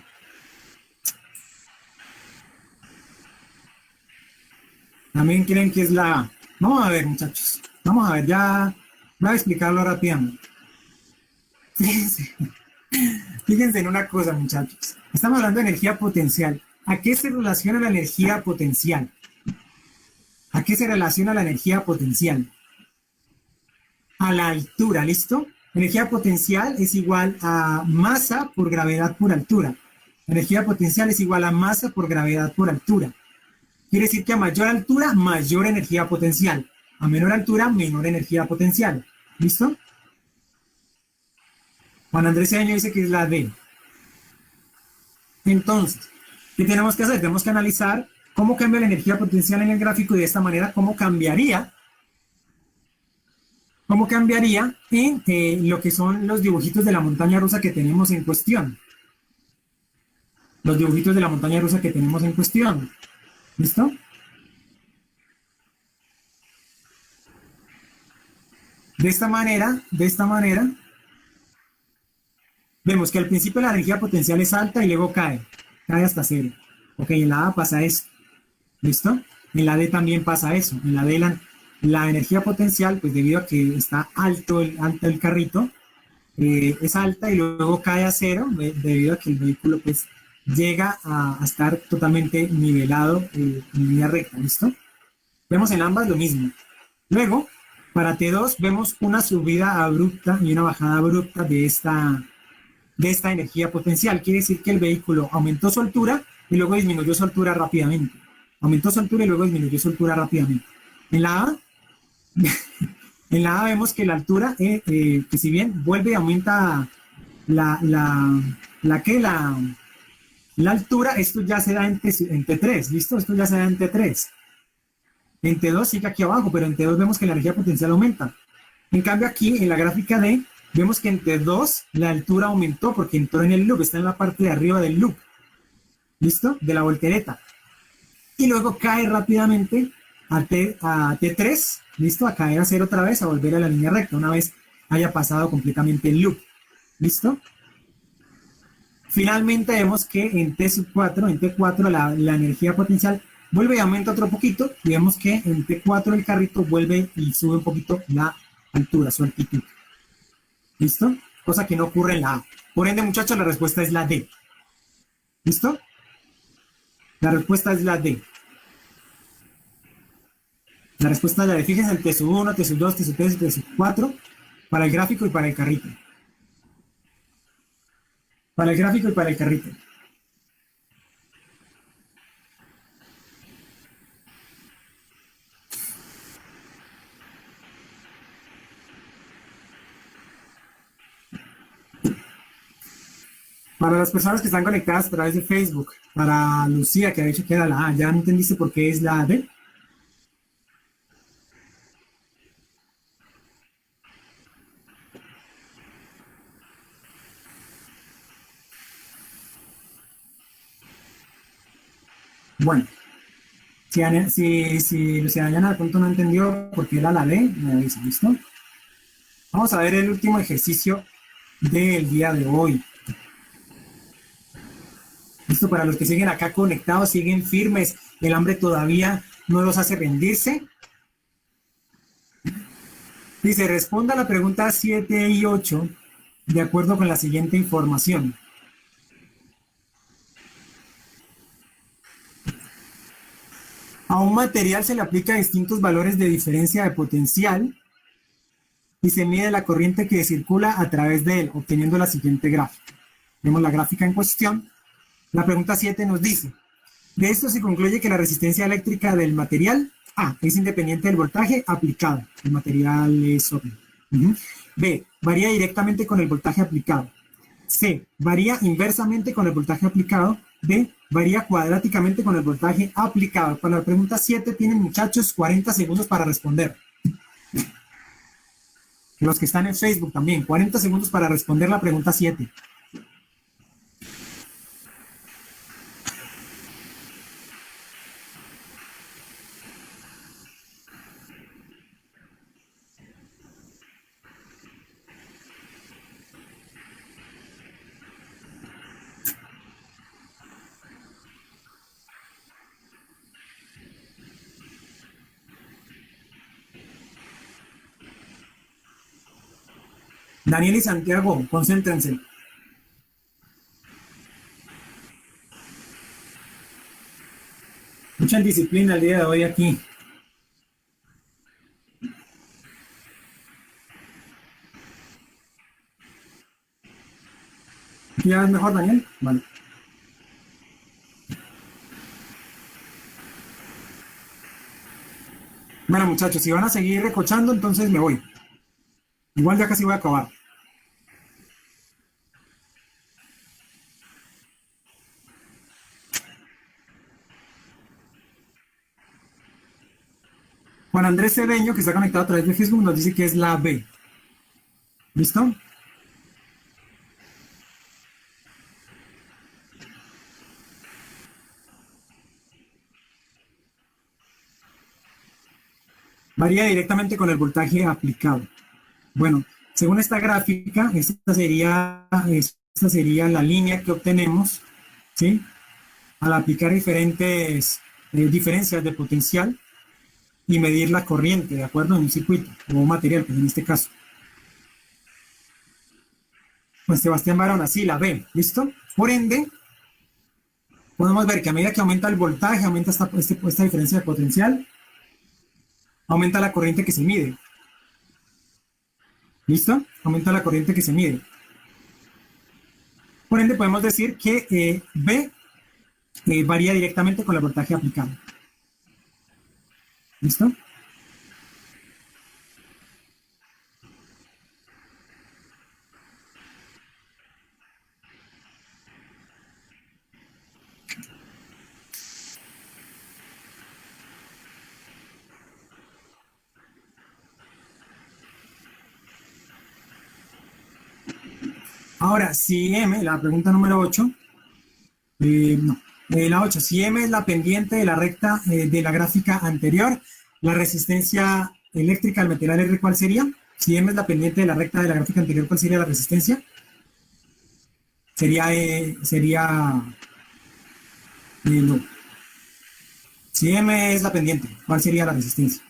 Speaker 1: También creen que es la A. Vamos a ver, muchachos. Vamos a ver, ya voy a explicarlo rápidamente. Fíjense, fíjense en una cosa, muchachos. Estamos hablando de energía potencial. ¿A qué se relaciona la energía potencial? ¿A qué se relaciona la energía potencial? A la altura, ¿listo? Energía potencial es igual a masa por gravedad por altura. Energía potencial es igual a masa por gravedad por altura. Quiere decir que a mayor altura, mayor energía potencial. A menor altura, menor energía potencial. ¿Listo? Juan Andrés Cedeño dice que es la D. Entonces, ¿qué tenemos que hacer? Tenemos que analizar cómo cambia la energía potencial en el gráfico y de esta manera cómo cambiaría en lo que son los dibujitos de la montaña rusa que tenemos en cuestión. Los dibujitos de la montaña rusa que tenemos en cuestión. ¿Listo? De esta manera, vemos que al principio la energía potencial es alta y luego cae hasta cero. Ok, en la A pasa eso. ¿Listo? En la D también pasa eso. En la D la energía potencial, pues debido a que está alto el carrito, es alta y luego cae a cero debido a que el vehículo pues llega a estar totalmente nivelado en línea recta. ¿Listo? Vemos en ambas lo mismo. Luego, para T2 vemos una subida abrupta y una bajada abrupta de esta energía potencial. Quiere decir que el vehículo aumentó su altura y luego disminuyó su altura rápidamente. Aumentó su altura y luego disminuyó su altura rápidamente. En la A, en la A vemos que la altura, que si bien vuelve y aumenta la, la, la altura, esto ya se da en T3, ¿listo? Esto ya se da en T3. En T2 sigue aquí abajo, pero en T2 vemos que la energía potencial aumenta. En cambio aquí, en la gráfica D, vemos que en T2 la altura aumentó porque entró en el loop, está en la parte de arriba del loop. ¿Listo? De la voltereta. Y luego cae rápidamente a T3, ¿listo? A caer a cero otra vez, a volver a la línea recta, una vez haya pasado completamente el loop. ¿Listo? Finalmente vemos que en T4, la energía potencial vuelve y aumenta otro poquito, y vemos que en T4 el carrito vuelve y sube un poquito la altura, su altitud. ¿Listo? Cosa que no ocurre en la A. Por ende, muchachos, la respuesta es la D. ¿Listo? La respuesta es la D. La respuesta es la D. Fíjense el T1, T2, T3, T4 para el gráfico y para el carrito. Para el gráfico y para el carrito. Para las personas que están conectadas a través de Facebook, para Lucía, que ha dicho que era la A, ¿ya no entendiste por qué es la D? Bueno, si Lucía Dayana de pronto no entendió por qué era la D, me avisa, ¿listo? Vamos a ver el último ejercicio del día de hoy. Listo, para los que siguen acá conectados, siguen firmes, el hambre todavía no los hace rendirse. Dice, responda a la pregunta 7 y 8 de acuerdo con la siguiente información. A un material se le aplica distintos valores de diferencia de potencial y se mide la corriente que circula a través de él, obteniendo la siguiente gráfica. Vemos la gráfica en cuestión. La pregunta 7 nos dice, de esto se concluye que la resistencia eléctrica del material A es independiente del voltaje aplicado. El material es obvio. B, varía directamente con el voltaje aplicado. C, varía inversamente con el voltaje aplicado. D, varía cuadráticamente con el voltaje aplicado. Para la pregunta 7 tienen, muchachos, 40 segundos para responder. Los que están en Facebook también, 40 segundos para responder la pregunta 7. Daniel y Santiago, concéntrense. Mucha disciplina el día de hoy aquí. ¿Ya es mejor, Daniel? Vale. Bueno, muchachos, si van a seguir recochando, entonces me voy. Igual ya casi voy a acabar. Juan Andrés Cedeño, que está conectado a través de Facebook, nos dice que es la B. ¿Listo? Varía directamente con el voltaje aplicado. Bueno, según esta gráfica, esta sería la línea que obtenemos, ¿sí? Al aplicar diferentes diferencias de potencial y medir la corriente, ¿de acuerdo? En un circuito o un material, pues en este caso. Pues Sebastián Barona, sí, la B, ¿listo? Por ende, podemos ver que a medida que aumenta el voltaje, aumenta esta diferencia de potencial, aumenta la corriente que se mide. ¿Listo? Aumenta la corriente que se mide. Por ende, podemos decir que B varía directamente con el voltaje aplicado. ¿Listo? Ahora, si M, la pregunta número 8, no, la 8, si M es la pendiente de la recta de la gráfica anterior, la resistencia eléctrica al material R, ¿cuál sería? Si M es la pendiente de la recta de la gráfica anterior, ¿cuál sería la resistencia? No. Si M es la pendiente, ¿cuál sería la resistencia?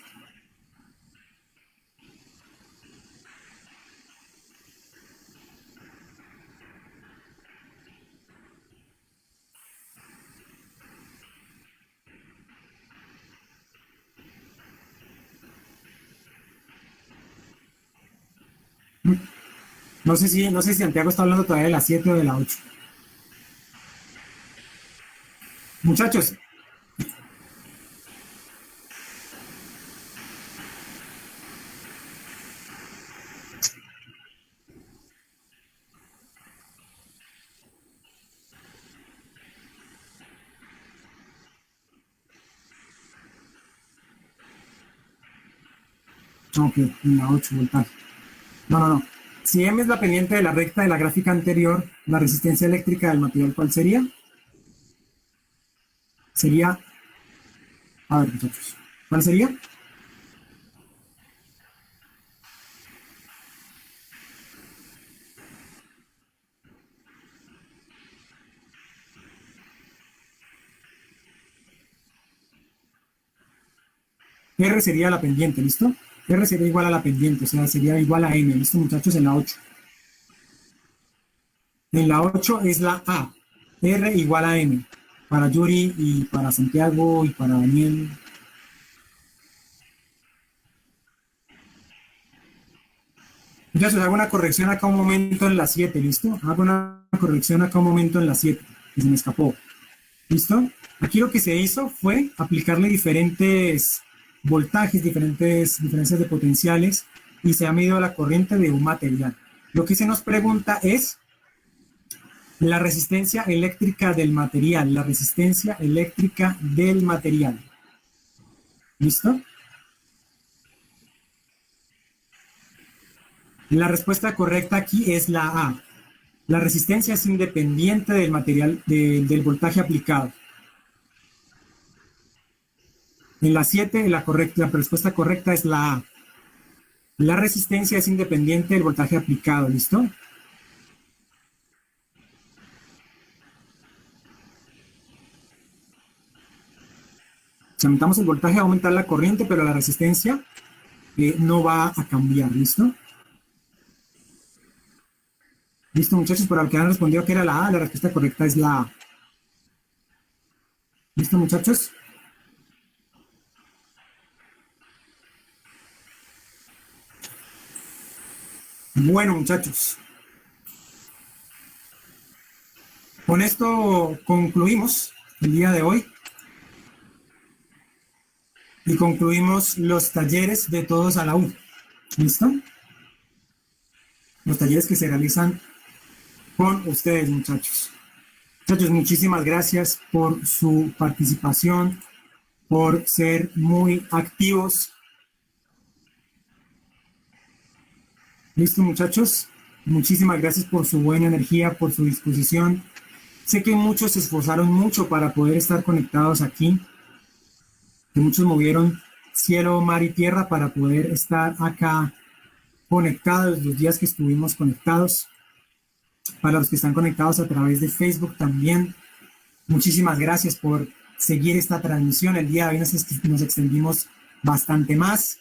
Speaker 1: No sé si Santiago está hablando todavía de la 7 o de la 8. Muchachos, ok, en la 8 voltaje. No. Si M es la pendiente de la recta de la gráfica anterior, la resistencia eléctrica del material, ¿cuál sería? Sería, a ver, muchachos, ¿cuál sería? R sería la pendiente, ¿listo? R sería igual a la pendiente, o sea, sería igual a M, ¿listo, muchachos? En la 8. En la 8 es la A, R igual a M, para Yuri y para Santiago y para Daniel. Muchachos, hago una corrección acá un momento en la 7, ¿listo? Hago una corrección acá un momento en la 7, que se me escapó. ¿Listo? Aquí lo que se hizo fue aplicarle diferentes voltajes, diferentes diferencias de potenciales y se ha medido la corriente de un material. Lo que se nos pregunta es la resistencia eléctrica del material, la resistencia eléctrica del material. ¿Listo? La respuesta correcta aquí es la A. La resistencia es independiente del material, del voltaje aplicado. En la 7, la respuesta correcta es la A. La resistencia es independiente del voltaje aplicado, ¿listo? Si aumentamos el voltaje va a aumentar la corriente, pero la resistencia no va a cambiar, ¿listo? Listo, muchachos, para los que han respondido que era la A, la respuesta correcta es la A. ¿Listo, muchachos? Bueno, muchachos, con esto concluimos el día de hoy. y concluimos los talleres de todos a la U. ¿Listo? Los talleres que se realizan con ustedes, muchachos. Muchachos, muchísimas gracias por su participación, por ser muy activos. ¿Listo, muchachos? Muchísimas gracias por su buena energía, por su disposición. Sé que muchos se esforzaron mucho para poder estar conectados aquí, que muchos movieron cielo, mar y tierra para poder estar acá conectados los días que estuvimos conectados. Para los que están conectados a través de Facebook también, muchísimas gracias por seguir esta transmisión. El día de hoy nos extendimos bastante más.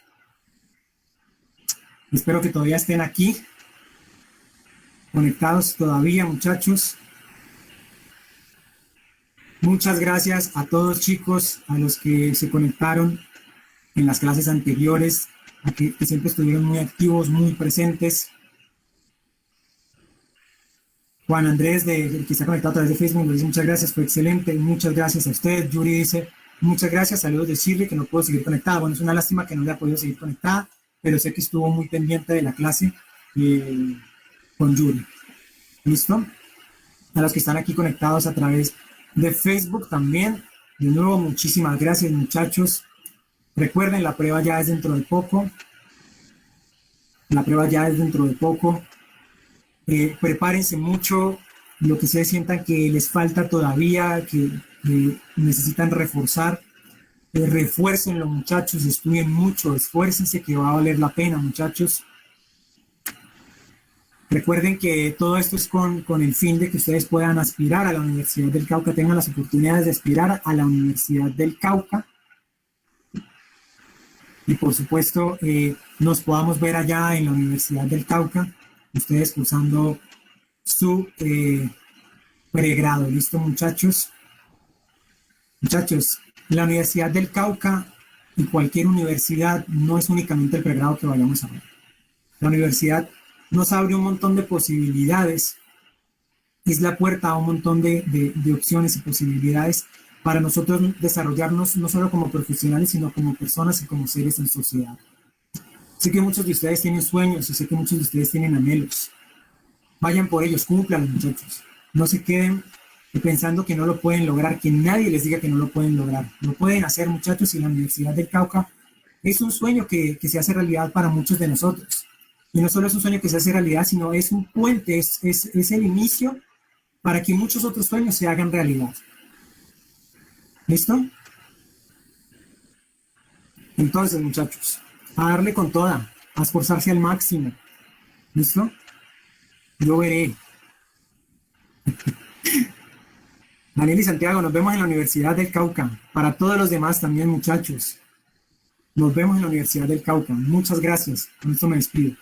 Speaker 1: Espero que todavía estén aquí, conectados todavía, muchachos. Muchas gracias a todos, chicos, a los que se conectaron en las clases anteriores, a que siempre estuvieron muy activos, muy presentes. Juan Andrés, que está conectado a través de Facebook, nos dice muchas gracias, fue excelente. Muchas gracias a usted. Yuri dice muchas gracias, saludos de Shirley, que no puedo seguir conectada. Bueno, es una lástima que no haya podido seguir conectada, pero sé que estuvo muy pendiente de la clase con Yuri. ¿Listo? A los que están aquí conectados a través de Facebook también, de nuevo, muchísimas gracias, muchachos. Recuerden, la prueba ya es dentro de poco. La prueba ya es dentro de poco. Prepárense mucho lo que ustedes sientan que les falta todavía, que necesitan reforzar. Refuércenlo, muchachos, estudien mucho, esfuércense, que va a valer la pena, muchachos. Recuerden que todo esto es con el fin de que ustedes puedan aspirar a la Universidad del Cauca, tengan las oportunidades de aspirar a la Universidad del Cauca. Y por supuesto, nos podamos ver allá en la Universidad del Cauca, ustedes cursando su pregrado. ¿Listo, muchachos? Muchachos, la Universidad del Cauca y cualquier universidad no es únicamente el pregrado que vayamos a ver. La universidad nos abre un montón de posibilidades, es la puerta a un montón de opciones y posibilidades para nosotros desarrollarnos no solo como profesionales, sino como personas y como seres en sociedad. Sé que muchos de ustedes tienen sueños y sé que muchos de ustedes tienen anhelos. Vayan por ellos, cúmplanlos, muchachos. No se queden pensando que no lo pueden lograr, que nadie les diga que no lo pueden lograr. Lo pueden hacer, muchachos, y la Universidad del Cauca es un sueño que se hace realidad para muchos de nosotros. Y no solo es un sueño que se hace realidad, sino es un puente, es el inicio para que muchos otros sueños se hagan realidad. ¿Listo? Entonces, muchachos, a darle con toda, a esforzarse al máximo. ¿Listo? Yo veré. Daniel y Santiago, nos vemos en la Universidad del Cauca. Para todos los demás también, muchachos. Nos vemos en la Universidad del Cauca. Muchas gracias. Con esto me despido.